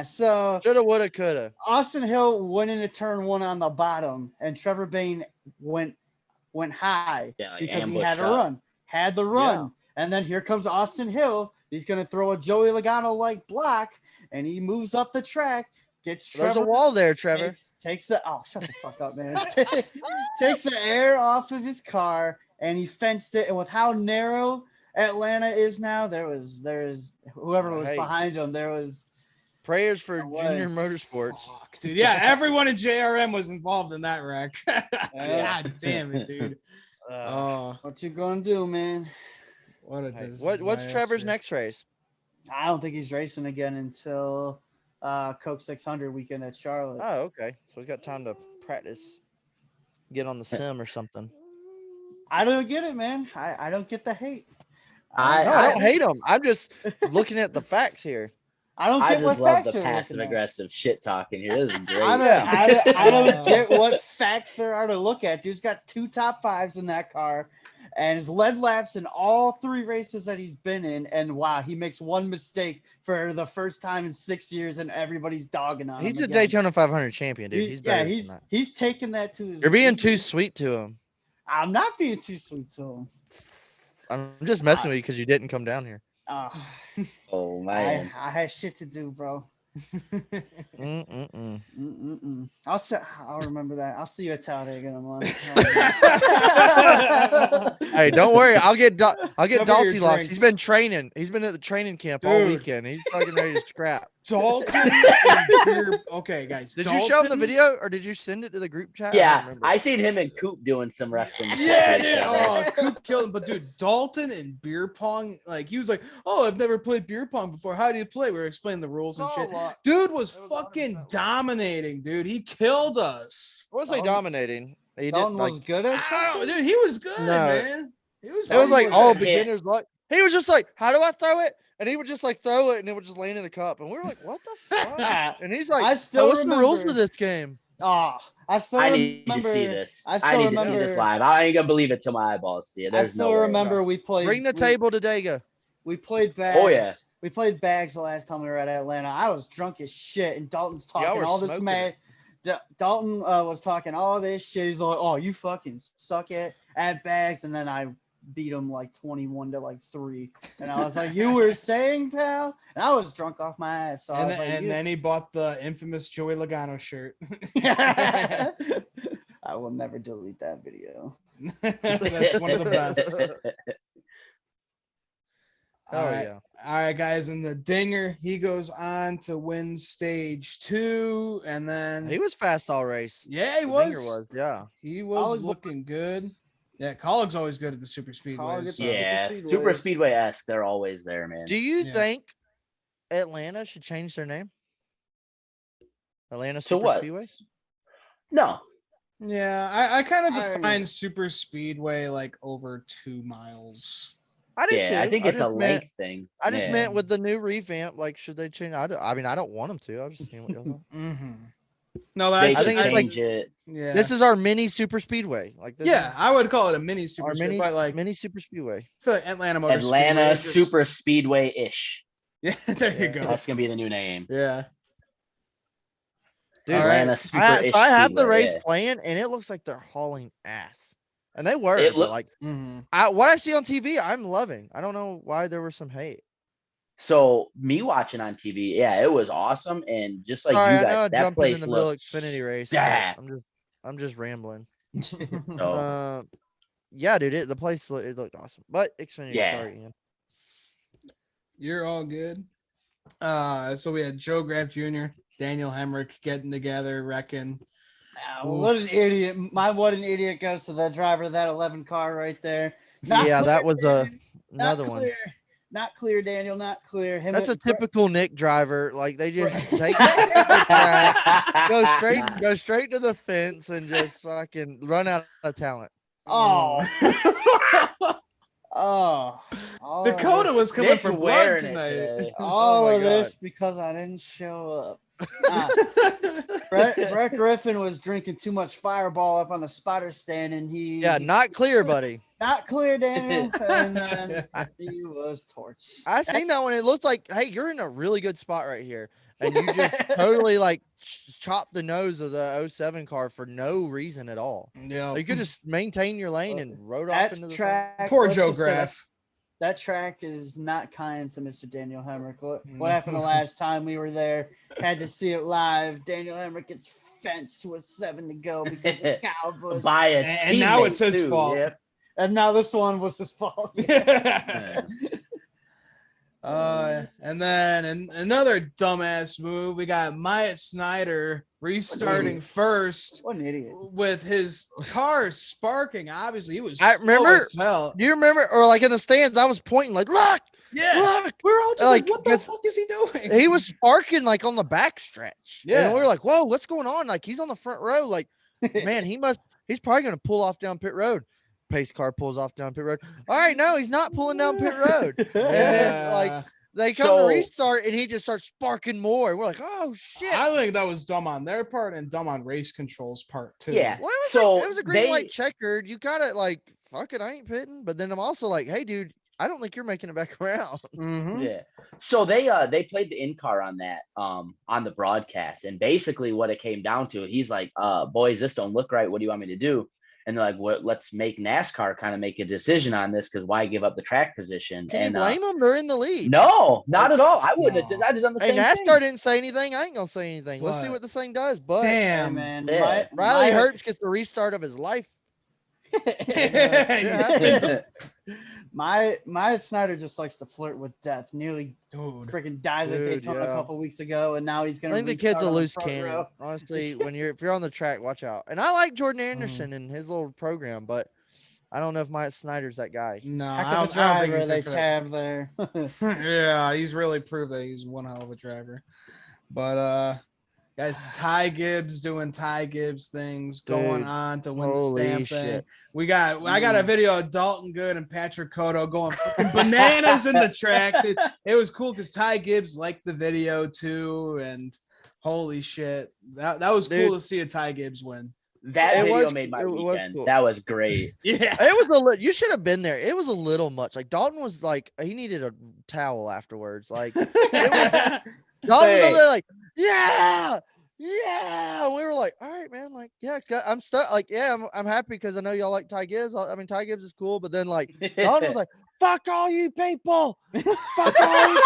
So shoulda, woulda, coulda. Austin Hill went into turn one on the bottom, and Trevor Bain went high because he had the run, and then here comes Austin Hill. He's gonna throw a Joey Logano like block, and he moves up the track. Gets Trevor. There's a wall there, Trevor. Takes the shut the fuck up, man. Takes the air off of his car, and he fenced it. And with how narrow Atlanta is now, there's whoever was behind him. There was prayers for Junior Motorsports. Fuck, dude. Yeah, everyone in JRM was involved in that wreck. God damn it, dude. What you gonna do, man? What's Trevor's next race? I don't think he's racing again until Coke 600 weekend at Charlotte. Oh, okay. So he's got time to practice, get on the sim or something. I don't get it, man. I don't get the hate. I don't hate him. I'm just looking at the facts here. I don't get what facts are. Passive aggressive shit talking here. This is great. I don't get what facts there are to look at. Dude's got 2 top 5s in that car, and has led laps in all 3 races that he's been in. And wow, he makes one mistake for the first time in 6 years, and everybody's dogging on him. He's a Daytona 500 champion, dude. He's taken that to his. You're being too sweet to him. I'm not being too sweet to him. I'm just messing with you because you didn't come down here. Oh man. I had shit to do, bro. I'll remember that. I'll see you at Talladega in a month. Hey, don't worry. I'll get Cover your Dalty locked. drinks. He's been training. He's been at the training camp all weekend. He's fucking ready to scrap. Dalton and beer. Okay, guys. Did Dalton, you show him the video or did you send it to the group chat? Yeah, I seen him and Coop doing some wrestling. Yeah, dude. Oh, Coop killed him. But dude, Dalton and beer pong, like he was like, "Oh, I've never played beer pong before. How do you play?" We were explaining the rules and shit. Dude was fucking dominating, dude. He killed us. I wasn't dominating. He Dalton did, was good at Oh, something? dude, he was good, No. man. He was. It was like he all good. beginners luck. He was just like, "How do I throw it?" And he would just like throw it, and it would just land in the cup. And we were like, "What the fuck?" And he's like, I still "What's the rules remember- of this game?" Oh, I still I remember. need to see this. I I still need to see this remember. live. I ain't gonna believe it till my eyeballs see it. I There's still no way. remember we played. Bring the table to Dega. We played bags. Oh, yeah. We played bags the last time we were at Atlanta. I was drunk as shit, and Dalton's talking were all this smoking mad. Dalton was talking all this shit. He's like, "Oh, you fucking suck at bags," and then I beat him like 21-3. And I was like, "You were saying, pal?" And I was drunk off my ass. So I was like, And then he bought the infamous Joey Logano shirt. I will never delete that video. That's one of the best. Oh All right. yeah. All right, guys. And the Dinger, he goes on to win stage 2. And then He was fast all race. yeah, he The was. Dinger was, yeah. He was Colleague- looking good. Yeah, Colleague's always good at the super Colleague speedways. at So. the Yeah, Super Super Speedways. Speedway-esque. They're always there, man. Do you Yeah. think Atlanta should change their name? Atlanta To Super what? Speedway? No. Yeah, I kind of I- define super speedway like over 2 miles. I do too. Yeah, I think it's a just meant, length thing. I just Yeah. meant with the new revamp, like, should they change? I mean, I don't want them to. I was just seeing what y'all thought. Mm-hmm. No, but They I should think it's like- change it. yeah. This is our mini Super Speedway. Like this Yeah, is I would call it a mini super our speedway, but like mini Super Speedway. I feel like Atlanta Motor Atlanta Speedway just- Super Speedway-ish. Yeah, there you Yeah. go. That's gonna be the new name. Yeah. Dude, All right. Atlanta Super-ish I have the Speedway, race yeah. playing, and it looks like they're hauling ass, and they were. It but, look- like Mm-hmm. what I see on TV, I'm loving. I don't know why there was some hate. So me watching on TV, yeah, it was awesome. And just like Sorry, you I know guys, I'm that jumping in place the middle of looks Xfinity race. but stacked. I'm just rambling. So Yeah, dude, the place it looked awesome. But Xfinity, Yeah. sorry, Ian. You're all good. So we had Joe Graff Jr., Daniel Hemrick getting together, wrecking. What an idiot. What an idiot goes to the driver of that 11 car right there. Not Yeah, that clear, was Daniel. Not another one. clear. Not clear, Daniel. Not clear. Him That's a and- typical Nick driver. Like they just take the track, go straight to the fence, and just fucking run out of talent. Oh. Oh. All of Dakota this- was coming Nick's for blood wearing it tonight. today. All Oh my of this because I didn't show up. Brett Griffin was drinking too much Fireball up on the spotter stand, and Yeah, not clear, buddy. not clear, Daniel. And then he was torched. I seen that one. It looks like, hey, you're in a really good spot right here, and you just totally like chopped the nose of the 07 car for no reason at all. Yeah. You could just maintain your lane and rode off That into the sun. track. Poor let's Joe just say that- Graff. That track is not kind to Mr. Daniel Hemrick. What happened the last time we were there? Had to see it live. Daniel Hemrick gets fenced with 7 to go because of Cowboys. By a And now it's teammate, his too, fault. yeah. And now this one was his fault. And then another dumbass move. We got Myatt Snyder restarting first What an idiot. with his car sparking. Obviously, he was. I slow remember- as hell. Do you remember, or like in the stands, I was pointing like, look, Yeah, look. we were all just like, Like, "What the because fuck is he doing?" He was sparking like on the back stretch. Yeah. And we were like, whoa, what's going on? Like he's on the front row. Like, man, he's probably gonna pull off down pit road. Pace car pulls off down pit road. All right, no, he's not pulling down pit road. And then, like, they come to So- restart and he just starts sparking more. We're like, oh shit. I think that was dumb on their part and dumb on race control's part too. Yeah. Well, it was, So like, it was a green they- light checkered. You gotta like, fuck it, I ain't pitting. But then I'm also like, hey, dude, I don't think you're making it back around. Mhm. Yeah. So they played the in-car on that on the broadcast. And basically what it came down to, he's like, boys, this don't look right. What do you want me to do? And they're like, "What? Let's make NASCAR kind of make a decision on this because why give up the track position?" Can and you blame them? They're in the lead. no, not at all. I wouldn't have. No. I'd have done the Hey, same NASCAR thing. didn't say anything. I ain't gonna say anything. Let's see But- what this thing does. But Hey, Damn. man, Yeah. Riley Herbst gets the restart of his life. My Snyder just likes to flirt with death. Nearly Dude. freaking dies at Dude, Daytona a yeah. couple weeks ago, and now he's I gonna. think the kid's restart a on the loose front cannon. row. Honestly, if you're on the track, watch out. And I like Jordan Anderson and his little program, but I don't know if Mike Snyder's that guy. No, Heck I of a don't think driver he's they there for that. tab there. Yeah, he's really proved that he's one hell of a driver. But guys, Ty Gibbs doing Ty Gibbs things, going Dude, on to win the holy stamp thing. shit. I got a video of Dalton Good and Patrick COTA going fucking bananas in the track. Dude. It was cool because Ty Gibbs liked the video too, and holy shit, that was cool Dude. to see a Ty Gibbs win. That It video was- made my it was weekend. cool. That was great. Yeah, It was you should have been there. It was a little much. Like Dalton was like he needed a towel afterwards. Like Dalton was over there like, yeah. And we were like, all right, man. Like, yeah, I'm stuck. Like, yeah, I'm happy because I know y'all like Ty Gibbs. I mean, Ty Gibbs is cool, but then like Dalton was like, fuck all you people. Fuck all you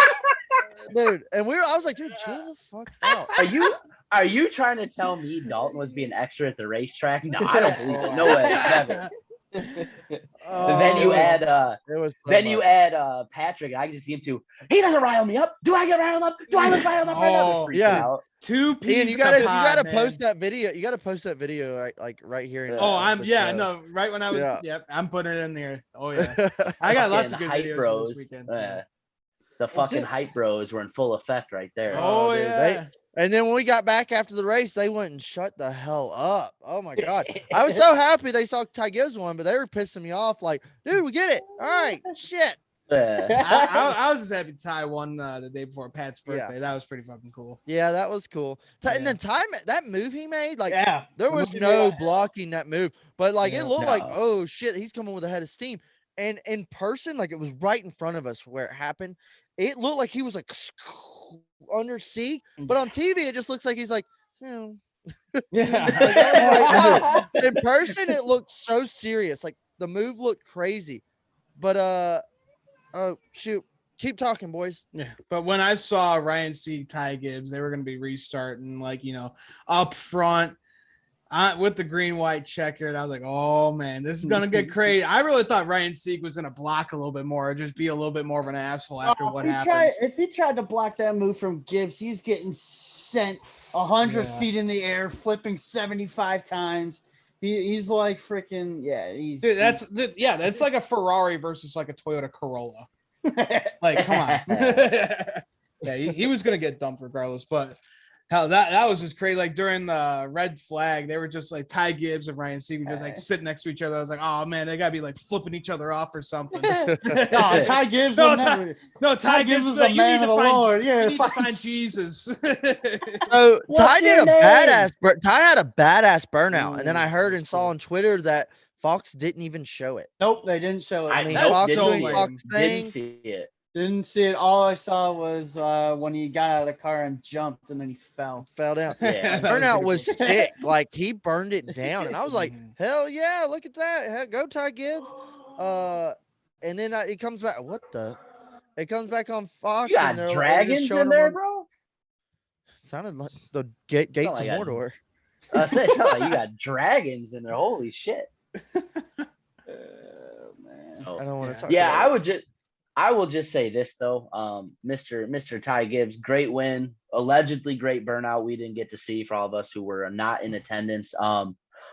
dude. And I was like, dude, chill the fuck out. Are you trying to tell me Dalton was being extra at the racetrack? No, I don't believe it. No way, never. Then you add It was so then you much. add Patrick, and I can just see him too. He doesn't rile me up. Do I get riled up? Do I look riled up? Oh, Freaking yeah. out. two pieces. Ian, you gotta post that video. You gotta post that video like right here. in- Oh, for show. no, right when I was, Yeah. yep, I'm putting it in there. Oh yeah, I got lots of Fucking good hype videos bros. for this weekend. The fucking it. hype bros were in full effect right there. Oh dude, yeah. And then when we got back after the race, they went and shut the hell up. Oh my god. I was so happy they saw Ty Gibbs won, but they were pissing me off. Like, dude, we get it. All right, shit. I was just happy Ty won the day before Pat's Yeah. birthday. That was pretty fucking cool. Yeah, that was cool. And Yeah. then that move he made, like Yeah, there the was movie no that- blocking that move, but like Yeah. it looked like, No. oh shit, he's coming with a head of steam. And in person, like it was right in front of us where it happened. It looked like he was like under sea, but on TV it just looks like he's like, Yeah. Like, in person it looked so serious. Like the move looked crazy. But oh shoot, keep talking, boys. Yeah, but when I saw Ryan Sieg, Ty Gibbs, they were going to be restarting, like, up front with the green white checkered. I was like, oh man, this is going to get crazy. I really thought Ryan Sieg was going to block a little bit more, or just be a little bit more of an asshole after what happened. If he tried to block that move from Gibbs, he's getting sent 100 Yeah. feet in the air, flipping 75 times. He's like freaking Dude, that's like a Ferrari versus like a Toyota Corolla. Like, come on. Yeah, he was gonna get dumped regardless, but hell, that was just crazy. Like during the red flag, they were just like Ty Gibbs and Ryan Sieg were just like sitting next to each other. I was like, oh man, they gotta be like flipping each other off or something. No, Ty Gibbs. No, will never- No, Ty Gibbs is like, a you man need of to the find- Lord. Yeah, you need to fucking- find Jesus. So What's Ty did your a name? Ty had a badass burnout, and then I Ooh, heard that's and saw cool. on Twitter that Fox didn't even show it. Nope, they didn't show it. I mean, That's Fox so doing lame. Fox Didn't things. see it. Didn't see it. All I saw was when he got out of the car and jumped, and then he fell. Fell down. Yeah. That was Burnout pretty was cool. sick. Like he burned it down, and I was like, Mhm. hell yeah, look at that. Hell, go Ty Gibbs. And then it comes back. What the? It comes back on Fox. You and got they're just dragons showing in them there, on- bro? Sounded like the gates of like I- Mordor. I said, it's not like you got dragons in there. Holy shit. Man. So, I don't want to Yeah. talk. yeah, about it. I will just say this though. Mr. Ty Gibbs, great win. Allegedly great burnout we didn't get to see for all of us who were not in attendance.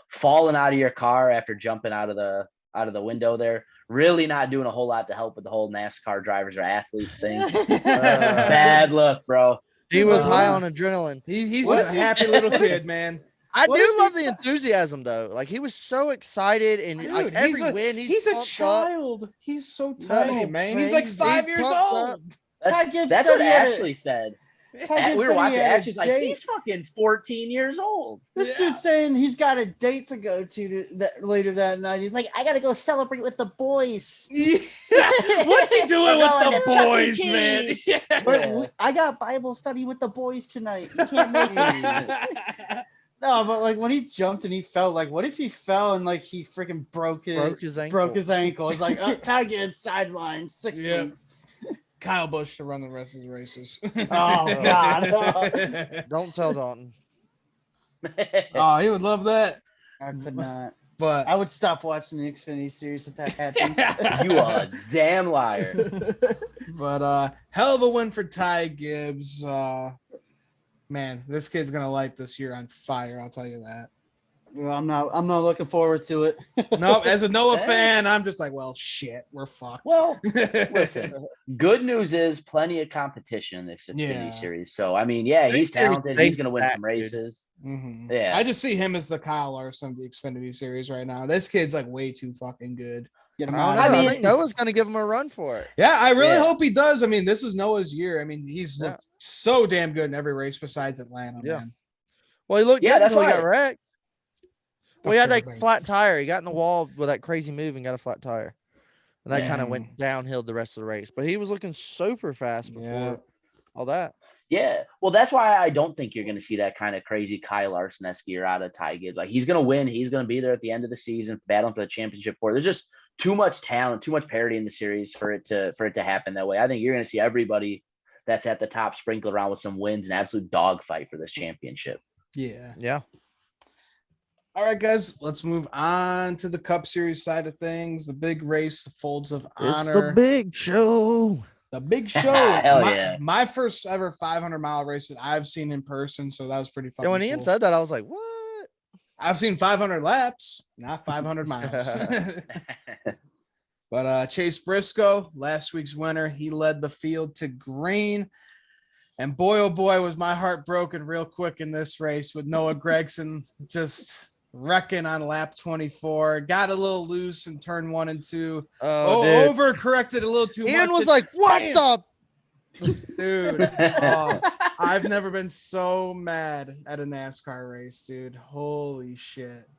Falling out of your car after jumping out of the window there. Really not doing a whole lot to help with the whole NASCAR drivers or athletes thing. Bad look, bro. He was high Uh, on adrenaline. He's What? just a happy little kid, man. I What do is he love the enthusiasm though. Like he was so excited, and like Dude, every win, he's a pumped up. child. He's so tiny, No, man. He's like crazy. 5 He's years pumped old. up. Ty Gibbs That's said what he had a- Ashley said. Ty Gibbs We said were he watching. had a Ashley's like, date. he's fucking 14 years old. This Yeah. dude's saying he's got a date to go to later that night. He's like, I gotta go celebrate with the boys. What's he doing We're with going the to Chuck E. boys, man? Cheese. Yeah. But Yeah. I got Bible study with the boys tonight. You can't make it. No, but like when he jumped and he fell, like what if he fell and like he freaking broke his ankle? It's like Ty Gibbs sideline 6 weeks. Kyle Busch to run the rest of the races. Oh God! Don't tell Dalton. Oh, he would love that. I could not. But I would stop watching the Xfinity series if that happened. You are a damn liar. But hell of a win for Ty Gibbs. Man, this kid's gonna light this year on fire. I'll tell you that. Well, I'm not looking forward to it. No, as a Noah fan, I'm just like, well, shit, we're fucked. Well, listen, good news is plenty of competition in this Xfinity series. So, I mean, yeah, he's talented. He's going to win some races. Mm-hmm. Yeah. I just see him as the Kyle Larson of the Xfinity series right now. This kid's like way too fucking good. Get him I out. don't know. I think Noah's going to give him a run for it. Yeah, I really hope he does. I mean, this is Noah's year. I mean, he's looked so damn good in every race besides Atlanta, man. Well, he looked good until he got wrecked. Well, he had like flat tire. He got in the wall with that crazy move and got a flat tire. And that kind of went downhill the rest of the race. But he was looking super fast before all that. Yeah. Well, that's why I don't think you're going to see that kind of crazy Kyle Larson-esque year out of Ty Gibbs. Like, he's going to win. He's going to be there at the end of the season, battling for the championship. There's just too much talent, too much parity in the series for it to happen that way. I think you're going to see everybody that's at the top sprinkle around with some wins and absolute dogfight for this championship. Yeah. Yeah. All right, guys, let's move on to the Cup Series side of things. The big race, the Folds of Honor. It's the big show. The big show. Hell my first ever 500-mile race that I've seen in person, so that was pretty fucking when Ian said that, I was like, what? I've seen 500 laps, not 500 miles. But Chase Briscoe, last week's winner, he led the field to green. And boy, oh boy, was my heart broken real quick in this race with Noah Gragson just wrecking on lap 24. Got a little loose in turn 1 and 2. Overcorrected a little too much. Ian was like, what the? Dude, I've never been so mad at a NASCAR race, dude. Holy shit.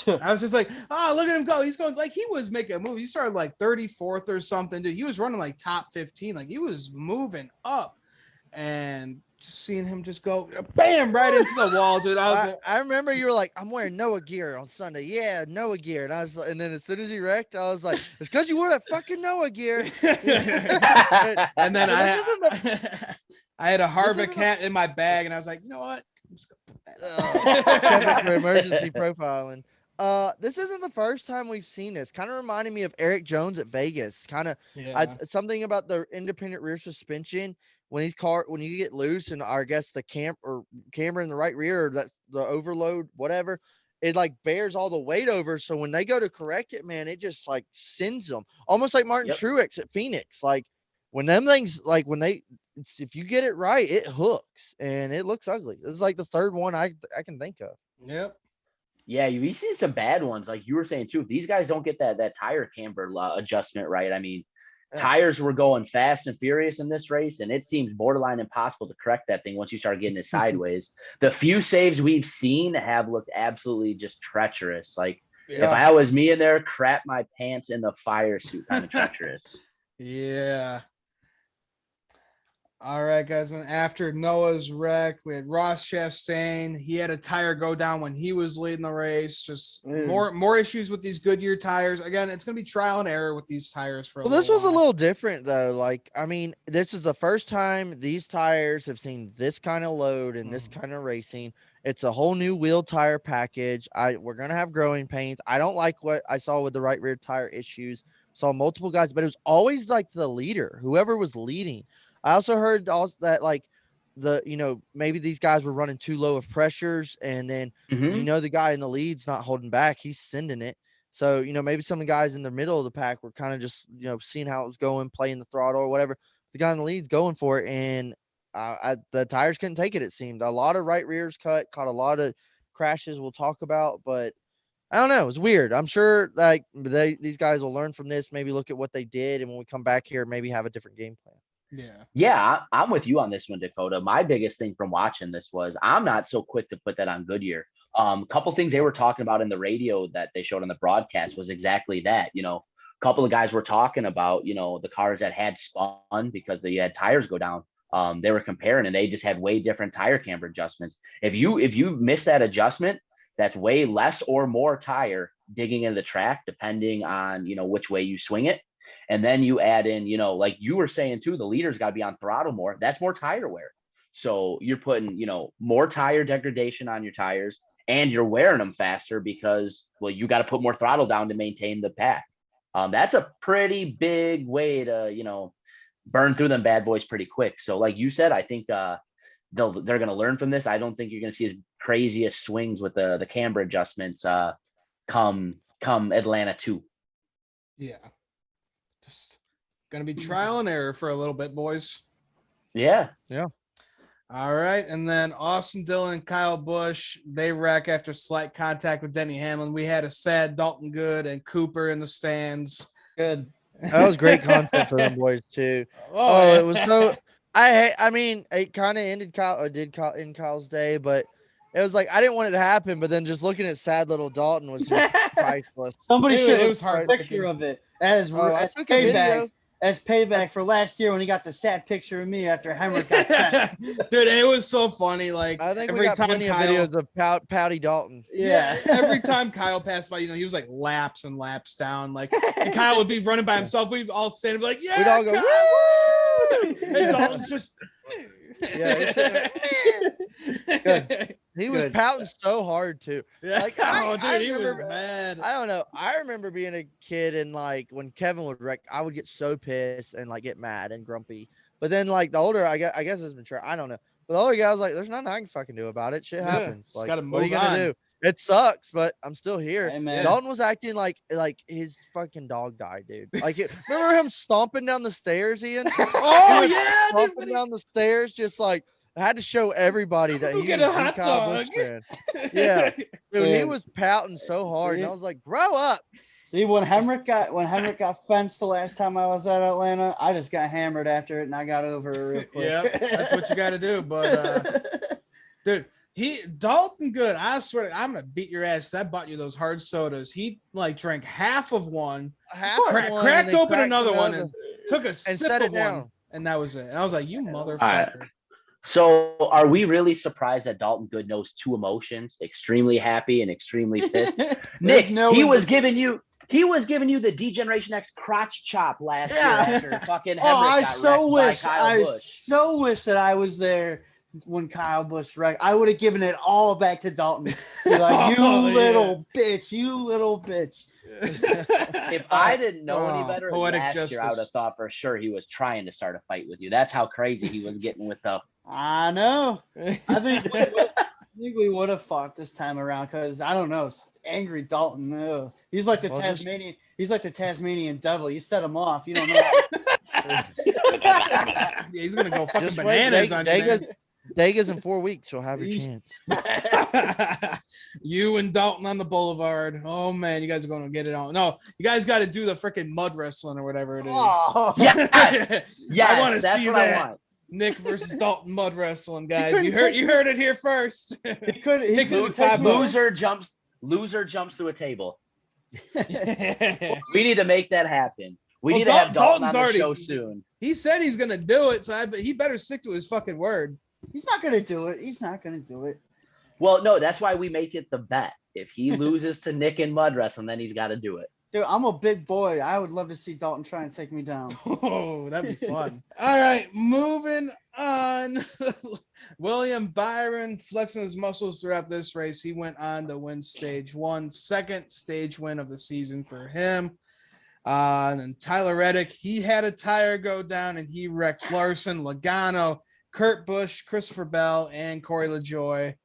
I was just like, oh, look at him go. He's going like he was making a move. He started like 34th or something, dude. He was running like top 15. Like he was moving up. And just seeing him just go bam right into the wall, dude. I remember you were like, I'm wearing Noah gear on Sunday. Yeah, Noah gear. And I was like, and then as soon as he wrecked, I was like, it's because you wore that fucking Noah gear. And then I had a Harvick hat in my bag, and I was like, you know what? I'm just gonna put that for emergency profiling. This isn't the first time we've seen this. Kind of reminding me of Eric Jones at Vegas. Kind of something about the independent rear suspension. When you get loose and I guess the camber in the right rear, or that's the overload, whatever, it like bears all the weight over. So when they go to correct it, man, it just like sends them almost like Martin Truex at Phoenix. Like when them things, like if you get it right, it hooks and it looks ugly. This is like the third one I can think of. Yep. Yeah, you see some bad ones, like you were saying too. If these guys don't get that tire camber adjustment right, I mean, tires were going fast and furious in this race, and it seems borderline impossible to correct that thing once you start getting it sideways. The few saves we've seen have looked absolutely just treacherous. Like if I was me in there, crap my pants in the fire suit kind of treacherous. Yeah. All right, guys. And after Noah's wreck, we had Ross Chastain. He had a tire go down when he was leading the race. Just more issues with these Goodyear tires. Again, it's going to be trial and error with these tires for this was a little different, though. Like, I mean, this is the first time these tires have seen this kind of load and this kind of racing. It's a whole new wheel tire package. We're going to have growing pains. I don't like what I saw with the right rear tire issues. Saw multiple guys, but it was always like the leader, whoever was leading. I also heard that like maybe these guys were running too low of pressures, and then the guy in the lead's not holding back, he's sending it. So maybe some of the guys in the middle of the pack were kind of just seeing how it was going, playing the throttle or whatever. The guy in the lead's going for it, and the tires couldn't take it. It seemed a lot of right rears caught a lot of crashes. We'll talk about, but I don't know. It's weird. I'm sure like these guys will learn from this. Maybe look at what they did, and when we come back here, maybe have a different game plan. Yeah, I'm with you on this one, Dakota. My biggest thing from watching this was I'm not so quick to put that on Goodyear. Couple things they were talking about in the radio that they showed on the broadcast was exactly that. A couple of guys were talking about, the cars that had spun because they had tires go down. They were comparing, and they just had way different tire camber adjustments. If you miss that adjustment, that's way less or more tire digging into the track, depending on, which way you swing it. And then you add in, like you were saying too, the leader's got to be on throttle more. That's more tire wear. So you're putting, more tire degradation on your tires, and you're wearing them faster because, well, you got to put more throttle down to maintain the pack. That's a pretty big way to, burn through them bad boys pretty quick. So like you said, I think they're going to learn from this. I don't think you're going to see as crazy as swings with the camber adjustments come Atlanta 2. Yeah. Just going to be trial and error for a little bit, boys. Yeah. All right. And then Austin Dillon and Kyle Busch, they wreck after slight contact with Denny Hamlin. We had a sad Dalton Good and Cooper in the stands. Good. That was great content for them boys too. Yeah. It was so. I mean, it kind of ended in Kyle's day, but it was like I didn't want it to happen. But then just looking at sad little Dalton was just priceless. Somebody should it was have hard a picture of it as I as took a video. payback for last year when he got the sad picture of me after Hemrick got sent. Dude, it was so funny. Like I think we every got time plenty of Kyle, videos of Pouty Dalton. yeah, every time Kyle passed by, he was like laps and laps down. Like, and Kyle would be running by himself. We'd all stand and be like, yeah, We'd all go, Kyle, woo! and Dalton's just, Good. He was pouting so hard too. Yeah. Like, He was mad. I don't know. I remember being a kid and like when Kevin would wreck, I would get so pissed and like get mad and grumpy. But then like the older I guess it's mature. I don't know. But the older guy was like, "There's nothing I can fucking do about it. Shit happens. Just Like, gotta what are you move gonna on." do? It sucks, but I'm still here." Hey, man. Dalton was acting like his fucking dog died, dude. Like, remember him stomping down the stairs, Ian? Oh He was yeah, dude, stomping down the stairs, just like I had to show everybody that Go he get was a hot Kyle Busch dog. fan. Yeah. Dude, he Yeah. was pouting so hard, and See? I was like, "Grow up!" See, when Hemrick got fenced the last time I was at Atlanta, I just got hammered after it and I got over it real quick. Yeah, that's what you got to do. But dude, Dalton Good, I swear, I'm gonna beat your ass. I bought you those hard sodas. He like drank half of one, cracked open another one, and took a sip set of it one, down. and that was it. And I was like, "You motherfucker!" right. So are we really surprised that Dalton Good knows two emotions, extremely happy and extremely pissed? Nick, he was giving you the D-Generation X crotch chop last year after fucking Hemrick I got so wrecked by wish Kyle I Busch. so wish that I was there when Kyle Busch wrecked. I would have given it all back to Dalton. Be like, you little bitch. If I didn't know any Oh, better poetic last year, I would have justice. thought for sure he was trying to start a fight with you. That's how crazy he was getting with the. I know. I think we would have fought this time around because I don't know, angry Dalton. No, he's like the Tasmanian. He's like the Tasmanian devil. You set him off. You don't know. Yeah, he's gonna go fucking Just wait, bananas on you, man. Degas in 4 weeks. You'll have your chance. You and Dalton on the boulevard. Oh man, you guys are going to get it on. No, you guys got to do the freaking mud wrestling or whatever it is. Oh. Yes, yes, I want to that's see what that. I want. Nick versus Dalton mud wrestling, guys. couldn't You heard take- it here first. He could. He Tickets could with $5. Loser jumps through a table. We need to make that happen. We Well, need to have Dalton on Dalton's the show already- soon. He said he's gonna do it, so he better stick to his fucking word. He's not gonna do it. He's not gonna do it. Well, no, that's why we make it the bet. If he loses to Nick in mud wrestling, then he's got to do it. Dude, I'm a big boy. I would love to see Dalton try and take me down. Oh, that'd be fun. All right, moving on. William Byron flexing his muscles throughout this race. He went on to win stage one, second stage win of the season for him. And then Tyler Reddick, he had a tire go down and he wrecked Larson, Logano, Kurt Busch, Christopher Bell, and Corey LaJoy.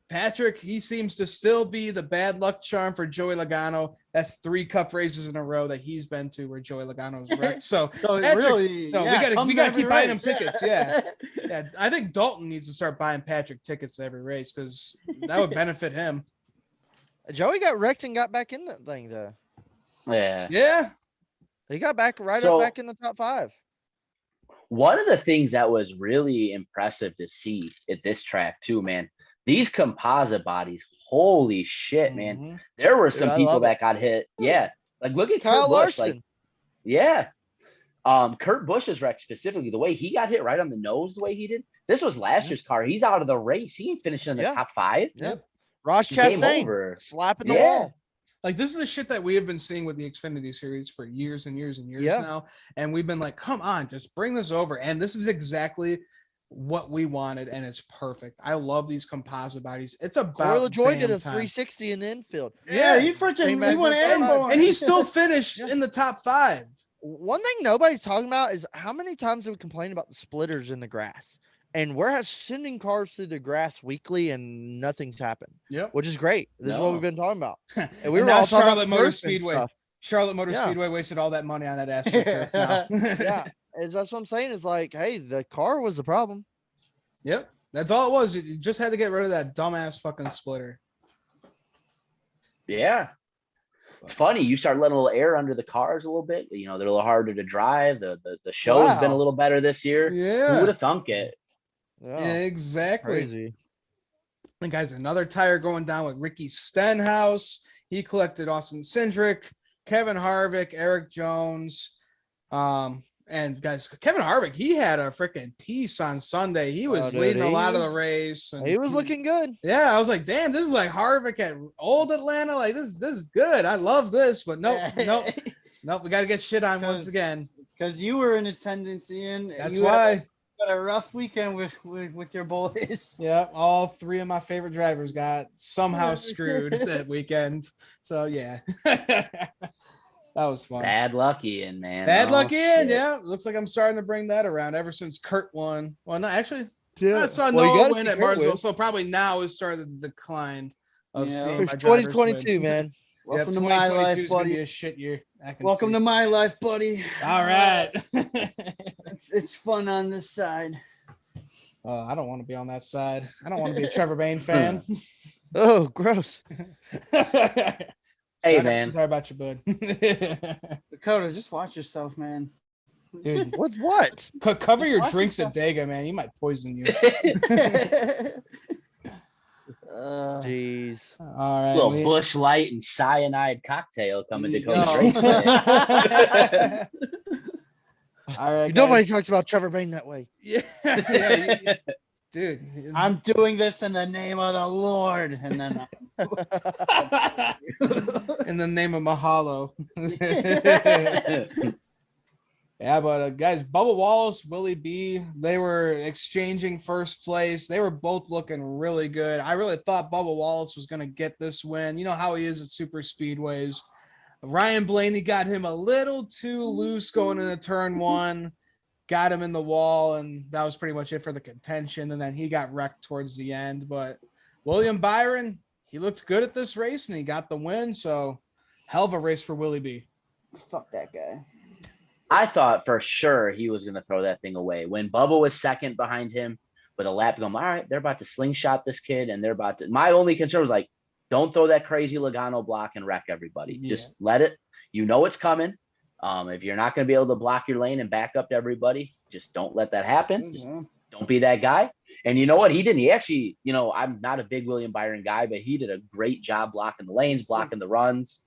Patrick, he seems to still be the bad luck charm for Joey Logano. That's 3 cup races in a row that he's been to where Joey Logano's wrecked. So, So Patrick, really, no, yeah, we gotta keep buying him race. tickets. Yeah. Yeah, I think Dalton needs to start buying Patrick tickets to every race because that would benefit him. Joey got wrecked and got back in that thing though. Yeah. Yeah. He got back up So- back in the top 5. One of the things that was really impressive to see at this track too, man, these composite bodies, holy shit, man. Mhm. There were Dude, some I people love that got hit. Yeah. Like look at Kyle Kurt Busch. Larson. Like, yeah. Kurt Busch's wreck specifically, the way he got hit right on the nose, the way he did. This was last year's car. He's out of the race. He ain't finishing in the top 5. Yep. Ross Game Chastain over. slapping the Yeah. wall. Like, this is the shit that we have been seeing with the Xfinity series for years and years and years now. And we've been like, come on, just bring this over. And this is exactly what we wanted, and it's perfect. I love these composite bodies. It's about Corey LaJoy did a damn time. 360 in the infield. Yeah, he freaking he went airborne. And he still finished in the top 5. One thing nobody's talking about is how many times have we complained about the splitters in the grass? And we're sending cars through the grass weekly and nothing's happened. Yep. Which is great. This is what we've been talking about. And we And were now all talking Charlotte about Motor turf and Speedway. stuff. Charlotte Motor Yeah. Speedway wasted all that money on that AstroTurf now. Yeah. And that's what I'm saying is like, hey, the car was the problem. Yep. That's all it was. You just had to get rid of that dumbass fucking splitter. Yeah. It's funny. You start letting a little air under the cars a little bit. You know, they're a little harder to drive. The show's been a little better this year. Yeah. Who would have thunk it? Yeah. Exactly. Crazy. And guys, another tire going down with Ricky Stenhouse. He collected Austin Cindric, Kevin Harvick, Eric Jones. And guys, Kevin Harvick, he had a freaking piece on Sunday. He was leading a lot of the race. And He was looking good. Yeah, I was like, damn, this is like Harvick at old Atlanta. Like, this is good. I love this. But nope. We got to get shit on once again. It's because you were in attendance, Ian. That's why. Got a rough weekend with your boys. Yeah, all 3 of my favorite drivers got somehow screwed that weekend. So yeah, that was fun. Bad luck, Ian, man. Bad luck, Ian. Shit. Yeah, looks like I'm starting to bring that around ever since Kurt won. Well, no, actually, Yeah. I saw Noah win at Martinsville, so probably now is starting the decline of seeing my drivers 2022, win. man. Welcome to my life, is gonna buddy. be a shit year. Welcome to my life, buddy. All right. It's fun on this side. I don't want to be on that side. I don't want to be a Trevor Bayne fan. Oh, gross. Hey, man. Sorry about your bud. Dakota, just watch yourself, man. Dude, What? cover your watch drinks yourself. at Dega, man. You might poison you. Jeez. All right. Little Bush Light and cyanide cocktail coming to Yo. Coach today. All right. Nobody guys. talks about Trevor Bayne that way. Yeah, dude. I'm doing this in the name of the Lord. And then In the name of Mahalo. Yeah, but guys, Bubba Wallace, Willie B, they were exchanging first place. They were both looking really good. I really thought Bubba Wallace was going to get this win. You know how he is at super speedways. Ryan Blaney got him a little too loose going into turn 1, got him in the wall, and that was pretty much it for the contention. And then he got wrecked towards the end. But William Byron, he looked good at this race, and he got the win. So hell of a race for Willie B. fuck that guy. I thought for sure he was going to throw that thing away. When Bubba was second behind him with a lap going, all right, they're about to slingshot this kid, and they're about to. My only concern was like, don't throw that crazy Logano block and wreck everybody. Yeah. Just let it. You know it's coming. If you're not going to be able to block your lane and back up to everybody, just don't let that happen. Just don't be that guy. And you know what? He didn't. He actually, you know, I'm not a big William Byron guy, but he did a great job blocking the lanes, blocking the runs.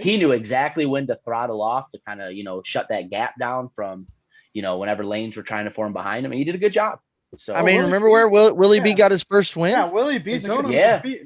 He knew exactly when to throttle off to kind of, you know, shut that gap down from, you know, whenever lanes were trying to form behind him. And he did a good job. So I mean, remember where Willie B got his first win? Yeah, Willie B's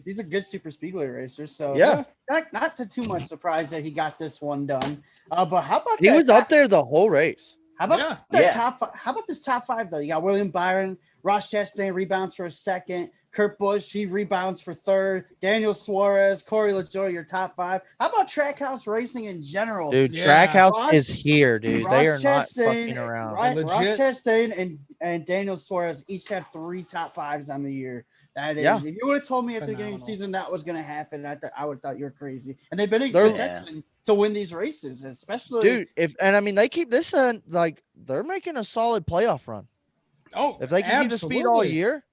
he's a good super speedway racer. So Yeah. not too much surprise that he got this one done. But how about He was up there the whole race. How about Yeah. How about this top 5 though? You got William Byron, Ross Chastain rebounds for a second, Kurt Busch, he rebounds for third, Daniel Suarez, Corey LaJoy, your top 5. How about Trackhouse Racing in general? Dude, Yeah. Trackhouse is here, dude. They are Ross not Chastain, fucking around. Ross Legit. Chastain and Daniel Suarez each have 3 top 5s on the year. That is, Yeah. if you would have told me at the beginning of the Phenomenal. season that was going to happen, I would have thought you're crazy. And they've been in They're- contention to win these races, especially. Dude, I mean they keep this like they're making a solid playoff run. Oh, If they can keep the speed all absolutely. year,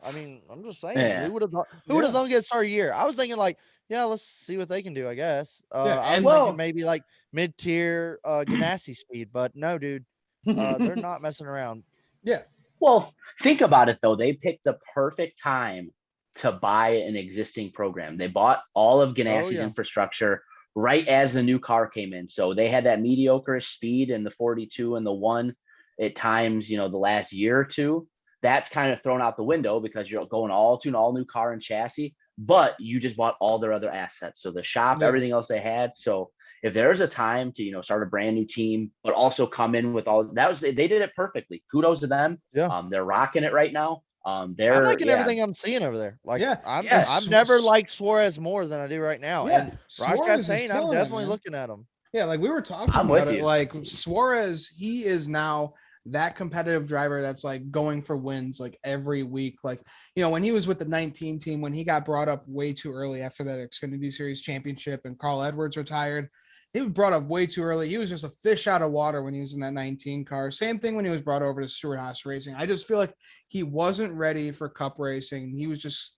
I mean, I'm just saying, Yeah. who would have thought get start of year? I was thinking like, yeah, let's see what they can do, I guess. Yeah, I was and- thinking maybe like mid-tier Ganassi speed, but no, dude. They're not messing around. Well, think about it though. They picked the perfect time to buy an existing program. They bought all of Ganassi's yeah. infrastructure right as the new car came in. So they had that mediocre speed in the 42 and the 1 at times, the last year or two. That's kind of thrown out the window because you're going all to an all new car and chassis, but you just bought all their other assets. So the shop, everything else they had. So if there's a time to, start a brand new team, but also come in with they did it perfectly. Kudos to them. Yeah. They're rocking it right now. I'm liking everything I'm seeing over there. Like, I've never liked Suarez more than I do right now. Yeah, and Suarez is I'm definitely looking at him. Yeah, like we were talking about it. Like Suarez, he is now that competitive driver that's like going for wins like every week. Like, when he was with the 19 team, when he got brought up way too early after that Xfinity Series championship and Carl Edwards retired, he was brought up way too early. He was just a fish out of water when he was in that 19 car. Same thing when he was brought over to Stewart Haas Racing. I just feel like he wasn't ready for Cup racing. He was just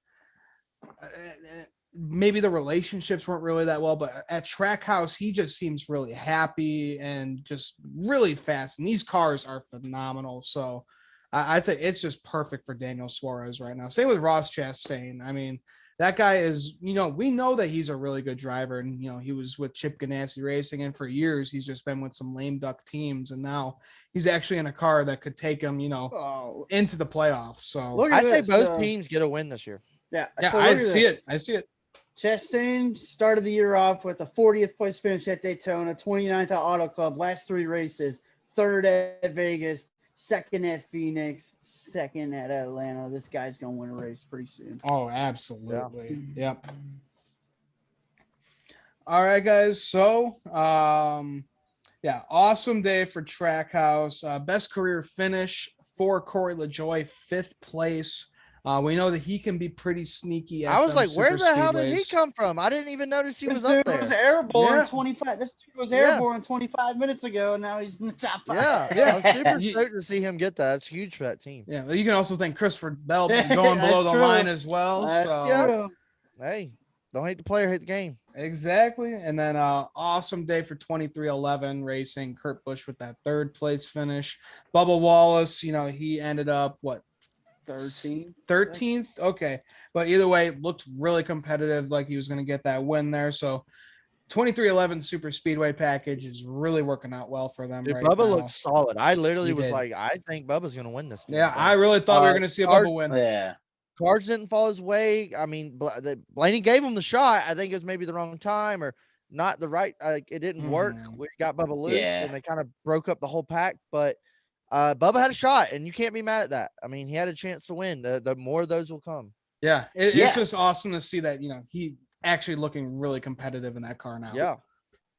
maybe the relationships weren't really that well, but at Trackhouse, he just seems really happy and just really fast. And these cars are phenomenal. So I'd say it's just perfect for Daniel Suarez right now. Same with Ross Chastain. I mean, that guy is, we know that he's a really good driver, and, he was with Chip Ganassi Racing, and for years he's just been with some lame duck teams, and now he's actually in a car that could take him, into the playoffs. So I say both teams get a win this year. Yeah, so I see it. Chastain started the year off with a 40th place finish at Daytona, 29th at Auto Club, last 3 races, 3rd at Vegas, 2nd at Phoenix, 2nd at Atlanta. This guy's going to win a race pretty soon. Oh, absolutely. Yeah. Yep. All right, guys. So, awesome day for Trackhouse. Best career finish for Corey LaJoie, 5th place. We know that he can be pretty sneaky. I was like, where the hell did he come from? I didn't even notice he was up there. Was airborne 25. This dude was airborne 25 minutes ago, and now he's in the top 5. Yeah. I'm super stoked to see him get that. It's huge for that team. Yeah, well, you can also thank Christopher Bell going below the line as well. True. Hey, don't hate the player, hate the game. Exactly. And then awesome day for 2311 Racing. Kurt Busch with that 3rd place finish. Bubba Wallace, he ended up 13th. Okay. But either way, looked really competitive, like he was going to get that win there. So 2311 Super Speedway package is really working out well for them. Bubba looks solid. I literally was like, I think Bubba's going to win this. Yeah, I really thought we were going to see a Bubba win. Yeah. Cards didn't fall his way. I mean, Blaney gave him the shot. I think it was maybe the wrong time or not the right. It didn't work. We got Bubba loose, and they kind of broke up the whole pack. But Bubba had a shot, and you can't be mad at that. I mean, he had a chance to win. The more of those will come. Yeah, it's just awesome to see that, he actually looking really competitive in that car now. Yeah.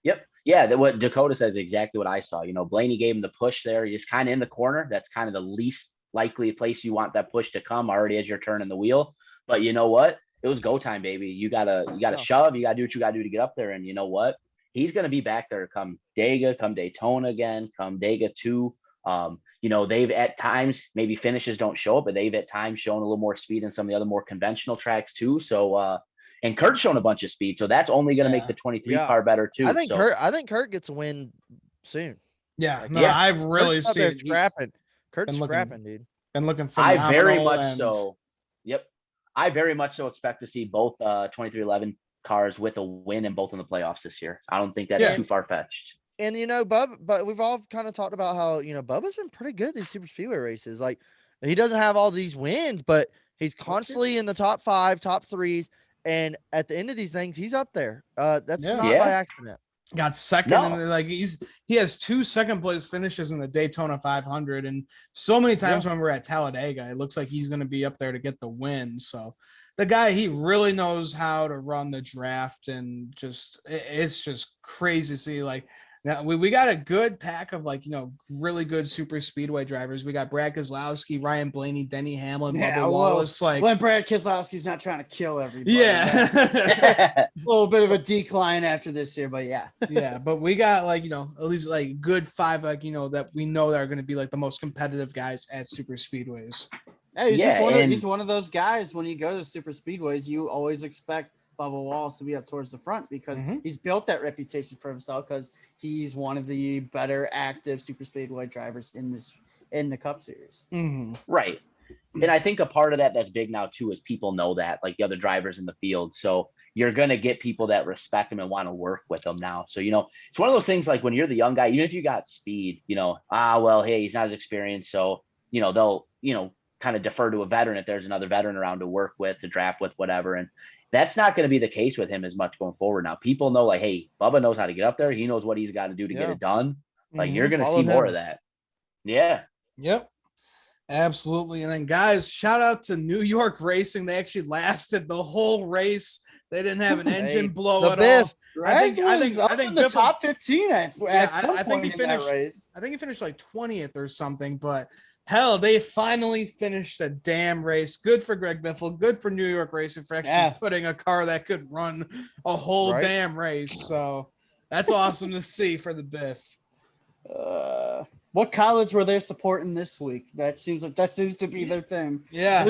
Yep. Yeah, what Dakota says is exactly what I saw. Blaney gave him the push there. He's kind of in the corner. That's kind of the least likely place you want that push to come already as you're turning the wheel. But you know what? It was go time, baby. You gotta shove. You gotta do what you gotta do to get up there. And you know what? He's gonna be back there come Dega, come Daytona again, come Dega 2. They've at times, maybe finishes don't show it, but they've at times shown a little more speed than some of the other more conventional tracks too. So and Kurt's shown a bunch of speed, so that's only going to make the 23 car better too. I think Kurt gets a win soon. Yeah, I've really seen scrapping. Kurt's scrapping, dude. And looking for I very much so. Yep, I very much so expect to see both 2311 cars with a win and both in the playoffs this year. I don't think that's too far fetched. And Bubba, but we've all kind of talked about how Bubba's been pretty good these Super Speedway races. Like, he doesn't have all these wins, but he's constantly in the top 5, top 3s, and at the end of these things, he's up there. That's not by accident. Got second, and he has 2 second place finishes in the Daytona 500, and so many times when we're at Talladega, it looks like he's going to be up there to get the win. So the guy, he really knows how to run the draft, and it's just crazy to see. Like, now we got a good pack of really good super speedway drivers. We got Brad Keselowski, Ryan Blaney, Denny Hamlin, Bubba Wallace. When Brad Keselowski's not trying to kill everybody. Yeah. A little bit of a decline after this year, but yeah. Yeah, but we got at least good 5 that we know that are going to be the most competitive guys at super speedways. Hey, he's one of those guys. When you go to super speedways, you always expect Bubba Wallace to be up towards the front because he's built that reputation for himself because he's one of the better active super speedway drivers in the Cup Series. Right. And I think a part of that's big now too is people know that, like the other drivers in the field. So you're going to get people that respect him and want to work with him now. So, it's one of those things like when you're the young guy, even if you got speed, well, hey, he's not as experienced. So, they'll, kind of defer to a veteran if there's another veteran around to work with, to draft with, whatever. And that's not going to be the case with him as much going forward. Now, people know like, hey, Bubba knows how to get up there. He knows what he's got to do to get it done. Like you're going to see more of that. Yeah. Yep. Absolutely. And then guys, shout out to New York Racing. They actually lasted the whole race. They didn't have an engine blow at all. I think in the top 15 at some point in that race. I think he finished like 20th or something, but hell, they finally finished a damn race. Good for Greg Biffle. Good for New York Racing for actually putting a car that could run a whole damn race. So that's awesome to see for the Biff. What college were they supporting this week? That seems to be their thing. Yeah,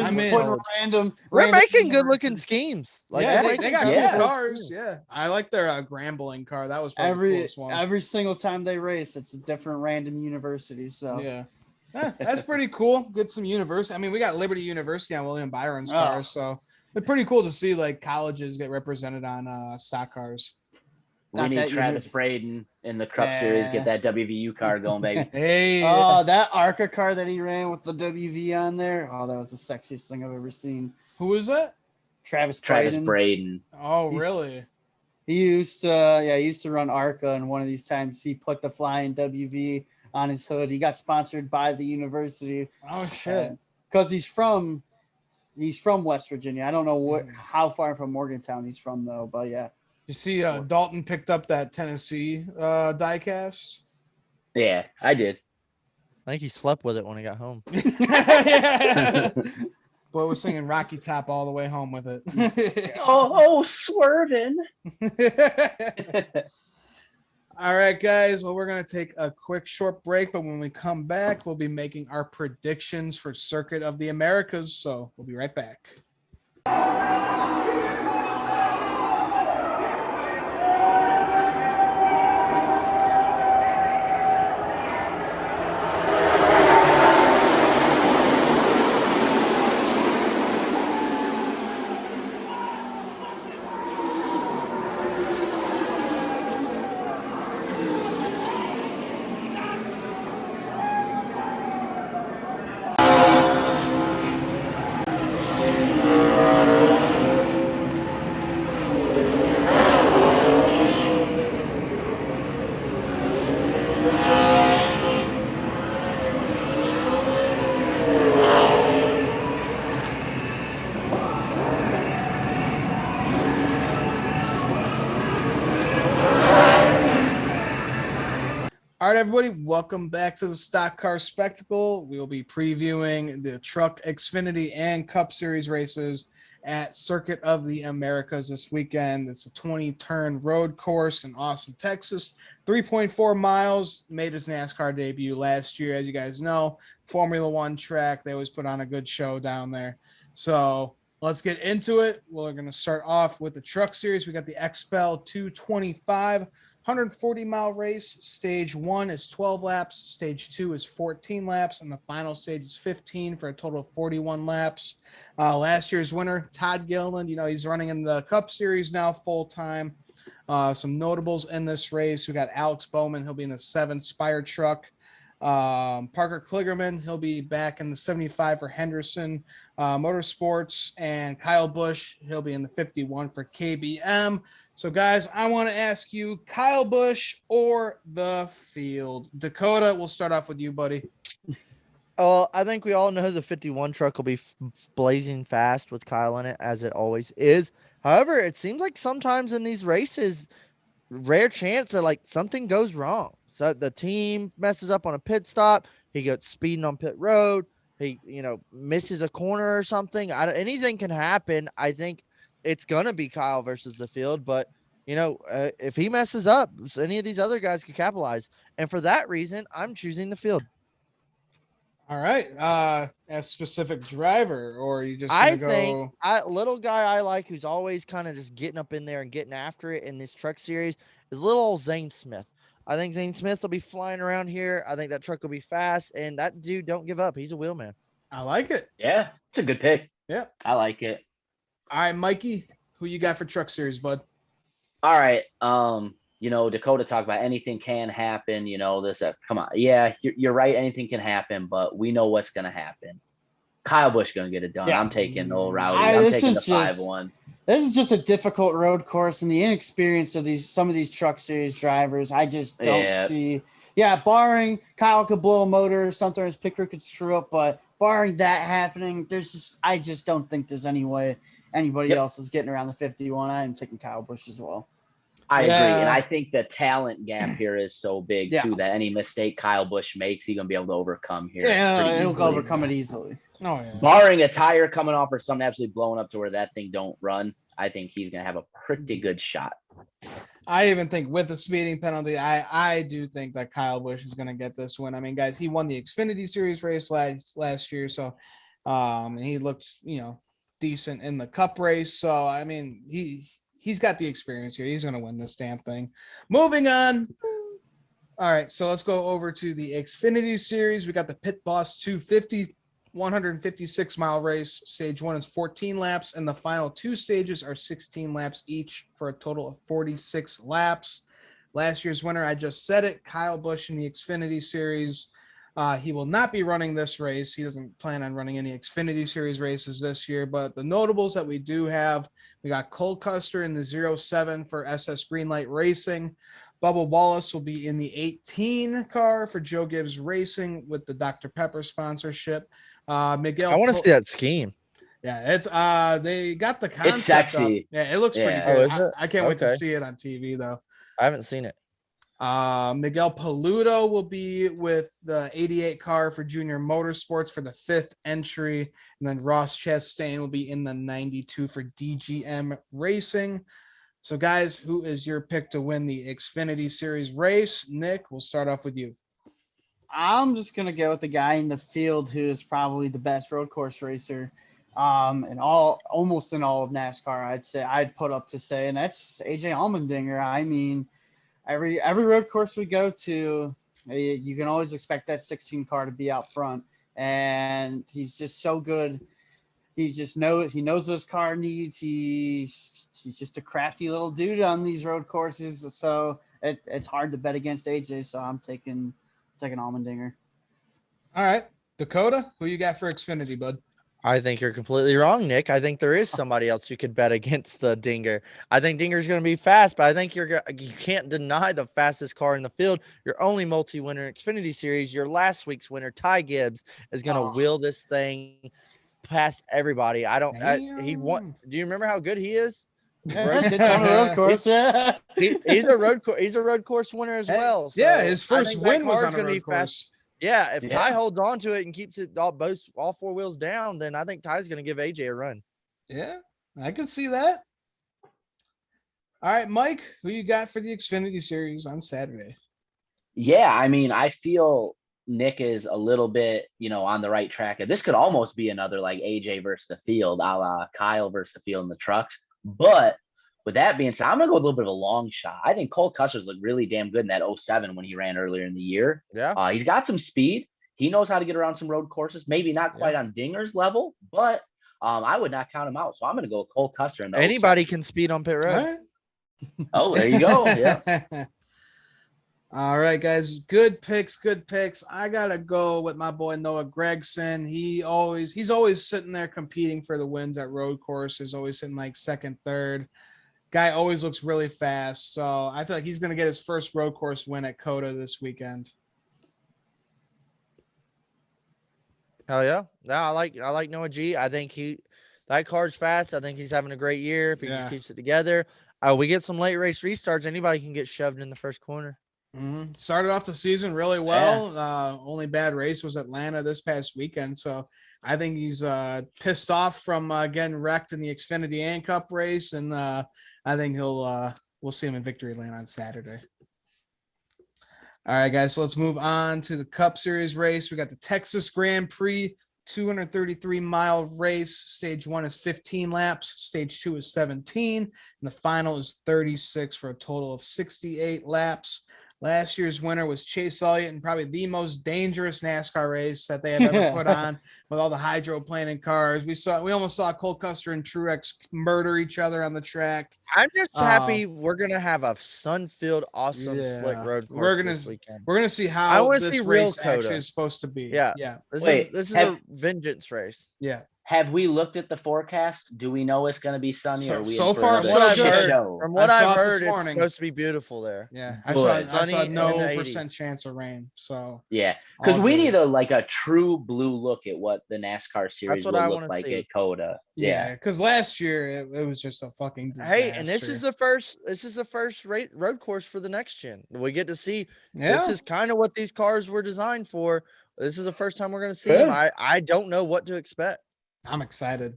We're making good looking schemes. Like they got cool cars. Yeah, I like their Grambling car. That was probably the coolest one. Every single time they race, it's a different random university. So yeah, that's pretty cool. Get some university. I mean, we got Liberty University on William Byron's cars, so it's pretty cool to see like colleges get represented on stock cars. We need Travis Braden in the Cup Series. Get that WVU car going, baby. Hey. Oh, that ARCA car that he ran with the WV on there. Oh, that was the sexiest thing I've ever seen. Who was that? Travis Braden. Oh, really? He used to run ARCA, and one of these times he put the flying WV on his hood. He got sponsored by the university. Oh shit! Because he's from West Virginia. I don't know how far from Morgantown he's from though, but yeah. You see, Dalton picked up that Tennessee diecast. Yeah, I did. I think he slept with it when he got home. Boy was singing Rocky Top all the way home with it. Swerving. All right, guys. Well, we're going to take a quick short break, but when we come back, we'll be making our predictions for Circuit of the Americas. So we'll be right back. All right, everybody, welcome back to the Stock Car Spectacle. We will be previewing the Truck, Xfinity, and Cup Series races at Circuit of the Americas this weekend. It's a 20-turn road course in Austin, Texas. 3.4 miles, made his NASCAR debut last year. As you guys know, Formula One track. They always put on a good show down there. So let's get into it. We're going to start off with the Truck Series. We got the XPEL 225. 140-mile race. Stage 1 is 12 laps. Stage 2 is 14 laps. And the final stage is 15 for a total of 41 laps. Last year's winner, Todd Gilliland, he's running in the Cup Series now full-time. Some notables in this race. We got Alex Bowman. He'll be in the 7 Spire truck. Parker Kligerman, he'll be back in the 75 for Henderson Motorsports. And Kyle Busch, he'll be in the 51 for KBM. So, guys, I want to ask you, Kyle Busch or the field? Dakota, we'll start off with you, buddy. Oh, I think we all know the 51 truck will be blazing fast with Kyle in it, as it always is. However, it seems like sometimes in these races, rare chance that like something goes wrong. So the team messes up on a pit stop. He gets speeding on pit road. He, misses a corner or something. Anything can happen. I think it's going to be Kyle versus the field, but if he messes up, any of these other guys could capitalize. And for that reason, I'm choosing the field. All right. A specific driver, or are you just think little guy I like who's always kind of just getting up in there and getting after it in this truck series is little old Zane Smith. I think Zane Smith will be flying around here. I think that truck will be fast, and that dude don't give up. He's a wheelman. I like it. Yeah, it's a good pick. Yep. I like it. All right, Mikey, Who you got for Truck Series, bud? All right. Dakota talked about anything can happen, that. Come on. Yeah, you're right. Anything can happen, but we know what's going to happen. Kyle Busch going to get it done. Yeah. I'm taking old Rowdy. I'm taking the 5-1. This is just a difficult road course, and the inexperience of some of these Truck Series drivers, I just don't see. Yeah, barring Kyle could blow a motor or something, his picker could screw up, but barring that happening, I just don't think there's any way anybody else is getting around the 51. I am taking Kyle Busch as well. I agree, and I think the talent gap here is so big too that any mistake Kyle Busch makes, he's gonna be able to overcome here. Yeah, he'll overcome it easily. Oh yeah. Barring a tire coming off or something absolutely blowing up to where that thing don't run, I think he's gonna have a pretty good shot. I even think with a speeding penalty, I do think that Kyle Busch is gonna get this win. I mean, guys, he won the Xfinity Series race last year, so and he looked decent in the Cup race. So I mean, he's got the experience here. He's going to win this damn thing. Moving on. All right, so let's go over to the Xfinity Series. We got the Pit Boss 250, 156-mile race. Stage 1 is 14 laps, and the final 2 stages are 16 laps each for a total of 46 laps. Last year's winner, I just said it, Kyle Busch in the Xfinity Series. He will not be running this race. He doesn't plan on running any Xfinity Series races this year, but the notables that we do have, we got Cole Custer in the 07 for SS Greenlight Racing. Bubba Wallace will be in the 18 car for Joe Gibbs Racing with the Dr. Pepper sponsorship. Miguel, I want to see that scheme. Yeah, it's they got the concept. It's sexy. Up. Yeah, it looks pretty Oh, good. I can't wait to see it on TV though. I haven't seen it. Miguel Paludo will be with the 88 car for Junior Motorsports for the 5th entry. And then Ross Chastain will be in the 92 for DGM Racing. So, guys, who is your pick to win the Xfinity Series race? Nick, we'll start off with you. I'm just going to go with the guy in the field who is probably the best road course racer almost in all of NASCAR, I'd put up to say, and that's AJ Allmendinger. I mean, every road course we go to, you can always expect that 16 car to be out front, and he's just so good. He knows those car needs. He's just a crafty little dude on these road courses, so it's hard to bet against AJ. So I'm taking Allmendinger. All right, Dakota, who you got for Xfinity, bud? I think you're completely wrong, Nick. I think there is somebody else you could bet against the Dinger. I think Dinger's going to be fast, but I think you can't deny the fastest car in the field. Your only multi-winner Xfinity Series, your last week's winner, Ty Gibbs, is going to wheel this thing past everybody. He won. Do you remember how good he is? It's on a road course. Yeah, he's a road course winner as well. So yeah, his first win was on a road course. Yeah, if Ty holds on to it and keeps it all 4 wheels down, then I think Ty's going to give AJ a run. Yeah, I can see that. All right, Mike, who you got for the Xfinity Series on Saturday? Yeah, I mean, I feel Nick is a little bit, on the right track. This could almost be another like AJ versus the field, a la Kyle versus the field in the trucks. But with that being said, I'm going to go a little bit of a long shot. I think Cole Custer's looked really damn good in that 07 when he ran earlier in the year. Yeah. He's got some speed. He knows how to get around some road courses. Maybe not quite on Dinger's level, but I would not count him out. So I'm going to go with Cole Custer. Anybody can speed on pit road. Right. Oh, there you go. Yeah. All right, guys. Good picks. I got to go with my boy Noah Gragson. He's always sitting there competing for the wins at road courses, always sitting like second, third. Guy always looks really fast, so I feel like he's going to get his first road course win at COTA this weekend. Hell yeah! No, I like Noah G. I think that car's fast. I think he's having a great year if he just keeps it together. We get some late race restarts. Anybody can get shoved in the first corner. Mm-hmm. Started off the season really well. Only bad race was Atlanta this past weekend, so I think he's pissed off from getting wrecked in the Xfinity and Cup race, and I think we'll see him in Victory Lane on Saturday. All right, guys, so let's move on to the Cup Series race. We got the Texas Grand Prix 233-mile race. Stage 1 is 15 laps. Stage 2 is 17, and the final is 36 for a total of 68 laps. Last year's winner was Chase Elliott, and probably the most dangerous NASCAR race that they have ever put on, with all the hydroplaning cars. We almost saw Cole Custer and Truex murder each other on the track. I'm just happy we're gonna have a sun-filled, awesome slick road course this weekend. We're gonna see I how wanna this see real race actually COTA. is supposed to be. Yeah. Yeah. This is a vengeance race. Yeah. Have we looked at the forecast? Do we know it's going to be sunny? So- or are we so in for far, another so shit good. show? From what I saw I've it this heard, it's morning. supposed to be beautiful there. Yeah. Good. I saw Sunny and no in the 80s. % chance of rain. So Yeah, because all we good. need a true blue look at what the NASCAR series what will I look wanna like see. at COTA. Yeah, because last year it was just a fucking disaster. Hey, and this is the first road course for the next gen. We get to see. This is kind of what these cars were designed for. This is the first time we're going to see them. I don't know what to expect. I'm excited.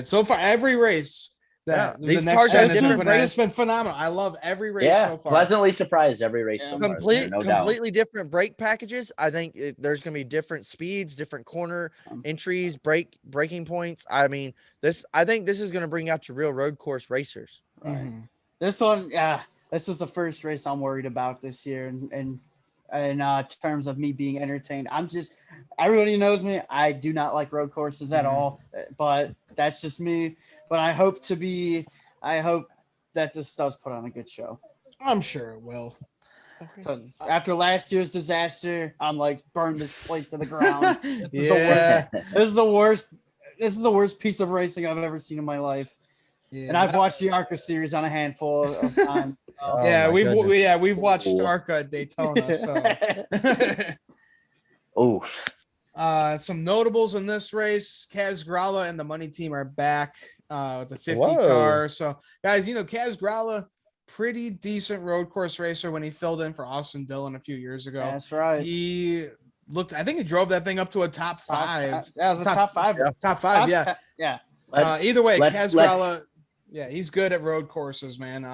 So far, every race that these the next cars gen have has been different put out, it's been phenomenal. I love every race so far. Pleasantly surprised every race so far. No doubt. Completely different brake packages. I think there's going to be different speeds, different corner entries, braking points. I mean, I think this is going to bring out your real road course racers. Right. Mm-hmm. This one, this is the first race I'm worried about this year, and in terms of me being entertained. Everybody knows me. I do not like road courses at all, but that's just me. But I hope that this does put on a good show. I'm sure it will. Because after last year's disaster, I'm like, burn this place to the ground. This is the worst piece of racing I've ever seen in my life. Yeah. And I've watched the ARCA series on a handful of times. We've watched ARCA at Daytona. So, some notables in this race: Kaz Grala and the Money Team are back with the 50 car. So, guys, Kaz Grala, pretty decent road course racer when he filled in for Austin Dillon a few years ago. That's right. I think he drove that thing up to a top 5. It was a top 5. Yeah. Top 5, yeah. Either way, Kaz Grala. Yeah, he's good at road courses, man.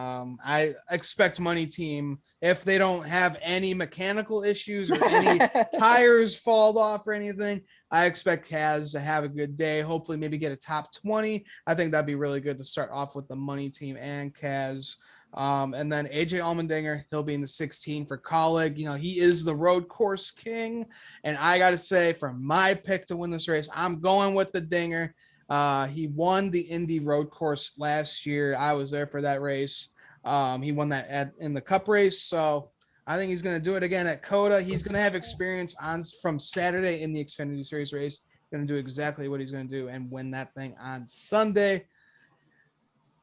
I expect Money Team, if they don't have any mechanical issues or any tires fall off or anything, I expect Kaz to have a good day. Hopefully, maybe get a top 20. I think that'd be really good to start off with the Money Team and Kaz. And then AJ Allmendinger, he'll be in the 16 for Colleague. He is the road course king. And I got to say, for my pick to win this race, I'm going with the Dinger. He won the Indy road course last year. I was there for that race. He won that in the Cup race. So I think he's going to do it again at COTA. He's going to have experience from Saturday in the Xfinity Series race. Going to do exactly what he's going to do and win that thing on Sunday.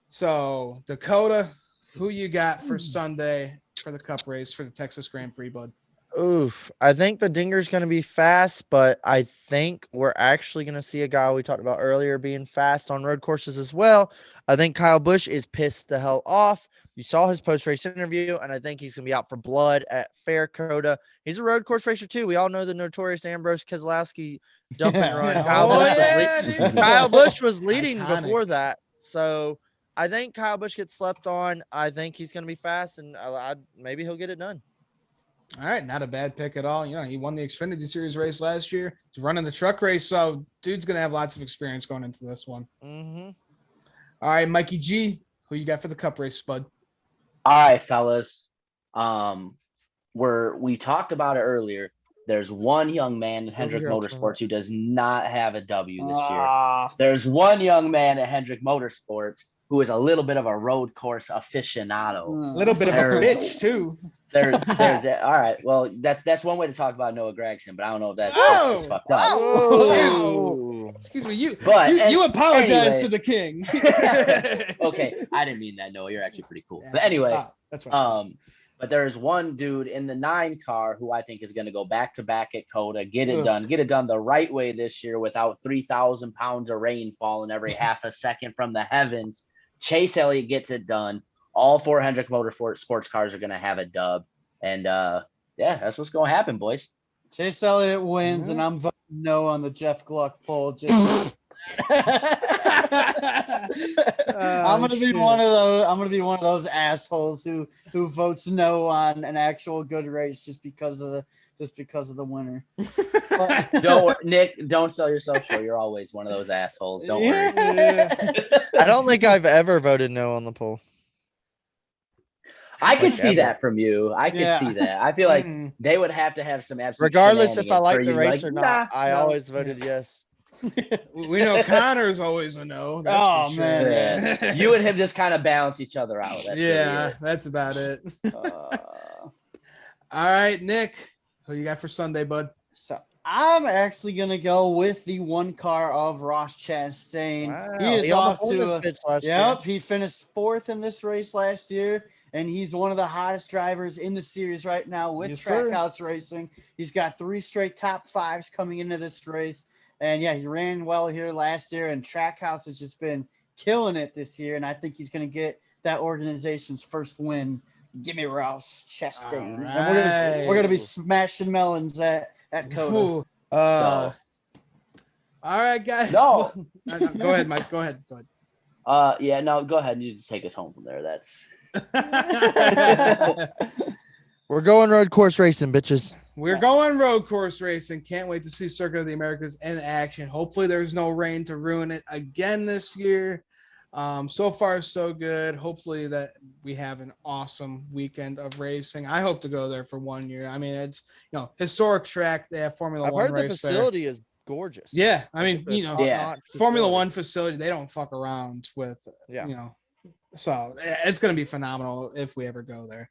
So Dakota, who you got for Sunday for the Cup race for the Texas Grand Prix, bud? Oof. I think the Dinger's going to be fast, but I think we're actually going to see a guy we talked about earlier being fast on road courses as well. I think Kyle Busch is pissed the hell off. You saw his post-race interview, and I think he's going to be out for blood at Fair COTA. He's a road course racer, too. We all know the notorious Ambrose Keselowski dump and run. Kyle Busch was leading before that. So I think Kyle Busch gets slept on. I think he's going to be fast, and maybe he'll get it done. All right, not a bad pick at all. He won the Xfinity Series race last year. He's running the truck race, so dude's going to have lots of experience going into this one. Mm-hmm. All right, Mikey G, who you got for the Cup race, bud? All right, fellas. We talked about it earlier. There's one young man in Hendrick Motorsports who does not have a W this year. There's one young man at Hendrick Motorsports who is a little bit of a road course aficionado. A little bit of a bitch, too. There's all right. Well, that's one way to talk about Noah Gragson, but I don't know if that's fucked up. Excuse me, you apologize to the king. Okay, I didn't mean that, Noah. You're actually pretty cool. But anyway, that's right. But there's one dude in the 9 car who I think is going to go back to back at COTA, get it done the right way this year without 3,000 pounds of rain falling every half a second from the heavens. Chase Elliott gets it done. All 4 Hendrick Motorsports cars are going to have a dub. And, that's what's going to happen, boys. Chase Elliott wins, and I'm voting no on the Jeff Gluck poll. I'm gonna be one of those assholes who votes no on an actual good race just because of the winner. Don't sell yourself short. You're always one of those assholes. Don't worry. I don't think I've ever voted no on the poll. I could Like see ever. that from you. I could Yeah. see that. I feel like Mm. they would have to have some absolute Regardless if I shenanigans like for the you, race like, or not, nah, I no. always voted yes. We know Connor's always a no. That's Oh, for sure. man, Yeah. You and him just kind of balance each other out. That's yeah, really it. that's about it. Uh, All right, Nick, who you got for Sunday, bud? So I'm actually gonna go with the one car of Ross Chastain. Wow, He is he almost off won to this bitch last year. yep. He finished 4th in this race last year, and he's one of the hottest drivers in the series right now with Yes, sir. Trackhouse Racing. He's got 3 straight top 5s coming into this race, and yeah, he ran well here last year. And Trackhouse has just been killing it this year, and I think he's gonna get that organization's first win. Give me Ross Chastain, All and we're gonna be right. smashing melons at COTA. Ooh, So, all right, guys. No. Go ahead, Mike. Go ahead. Go ahead. yeah, no, go ahead. You just take us home from there. That's We're going road course racing, bitches. We're going road course racing. Can't wait to see Circuit of the Americas in action. Hopefully, there's no rain to ruin it again this year. So far, so good. Hopefully, that we have an awesome weekend of racing. I hope to go there for 1 year. I mean, it's historic track. They have Formula I've One heard the race there. facility is gorgeous. Yeah, I mean, It's a Yeah. top-notch Formula facility. One facility. They don't fuck around with. Yeah. So it's going to be phenomenal if we ever go there.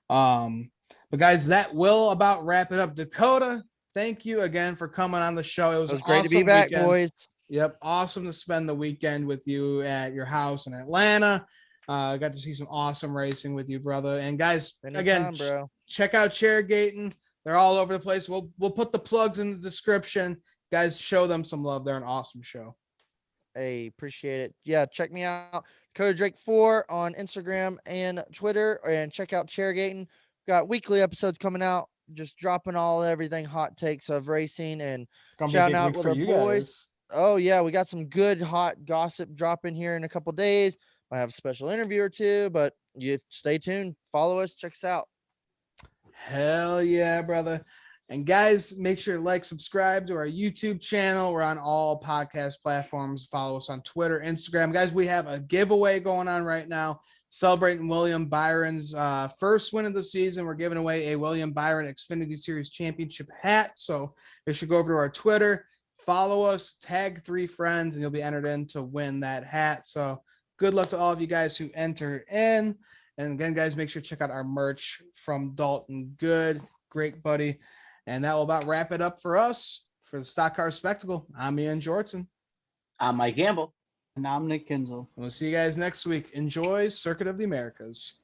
But guys, that will about wrap it up. Dakota, thank you again for coming on the show. It was, It was great awesome to be back, weekend. boys. Yep, awesome to spend the weekend with you at your house in Atlanta. Got to see some awesome racing with you, brother. And guys, Anytime, again, bro. check out Chairgatin. They're all over the place. We'll put the plugs in the description. Guys, show them some love. They're an awesome show. Hey, appreciate it. Yeah, check me out. Dakota Drake 4 on Instagram and Twitter, and check out Chairgatin. Got weekly episodes coming out, just dropping everything hot takes of racing and It's gonna be a shouting big out week with for our you boys. guys. Oh yeah, we got some good hot gossip dropping here in a couple days. Might have a special interview or two, but you stay tuned. Follow us, check us out. Hell yeah, brother. And guys, make sure to like, subscribe to our YouTube channel. We're on all podcast platforms. Follow us on Twitter, Instagram. Guys, we have a giveaway going on right now, celebrating William Byron's first win of the season. We're giving away a William Byron Xfinity Series Championship hat. So you should go over to our Twitter, follow us, tag 3 friends, and you'll be entered in to win that hat. So good luck to all of you guys who enter in. And again, guys, make sure to check out our merch from Dalton Good. Great buddy. And that will about wrap it up for us for the Stock Car Spectacle. I'm Ian Jortson. I'm Mike Gamble. And I'm Nick Kinzel. We'll see you guys next week. Enjoy Circuit of the Americas.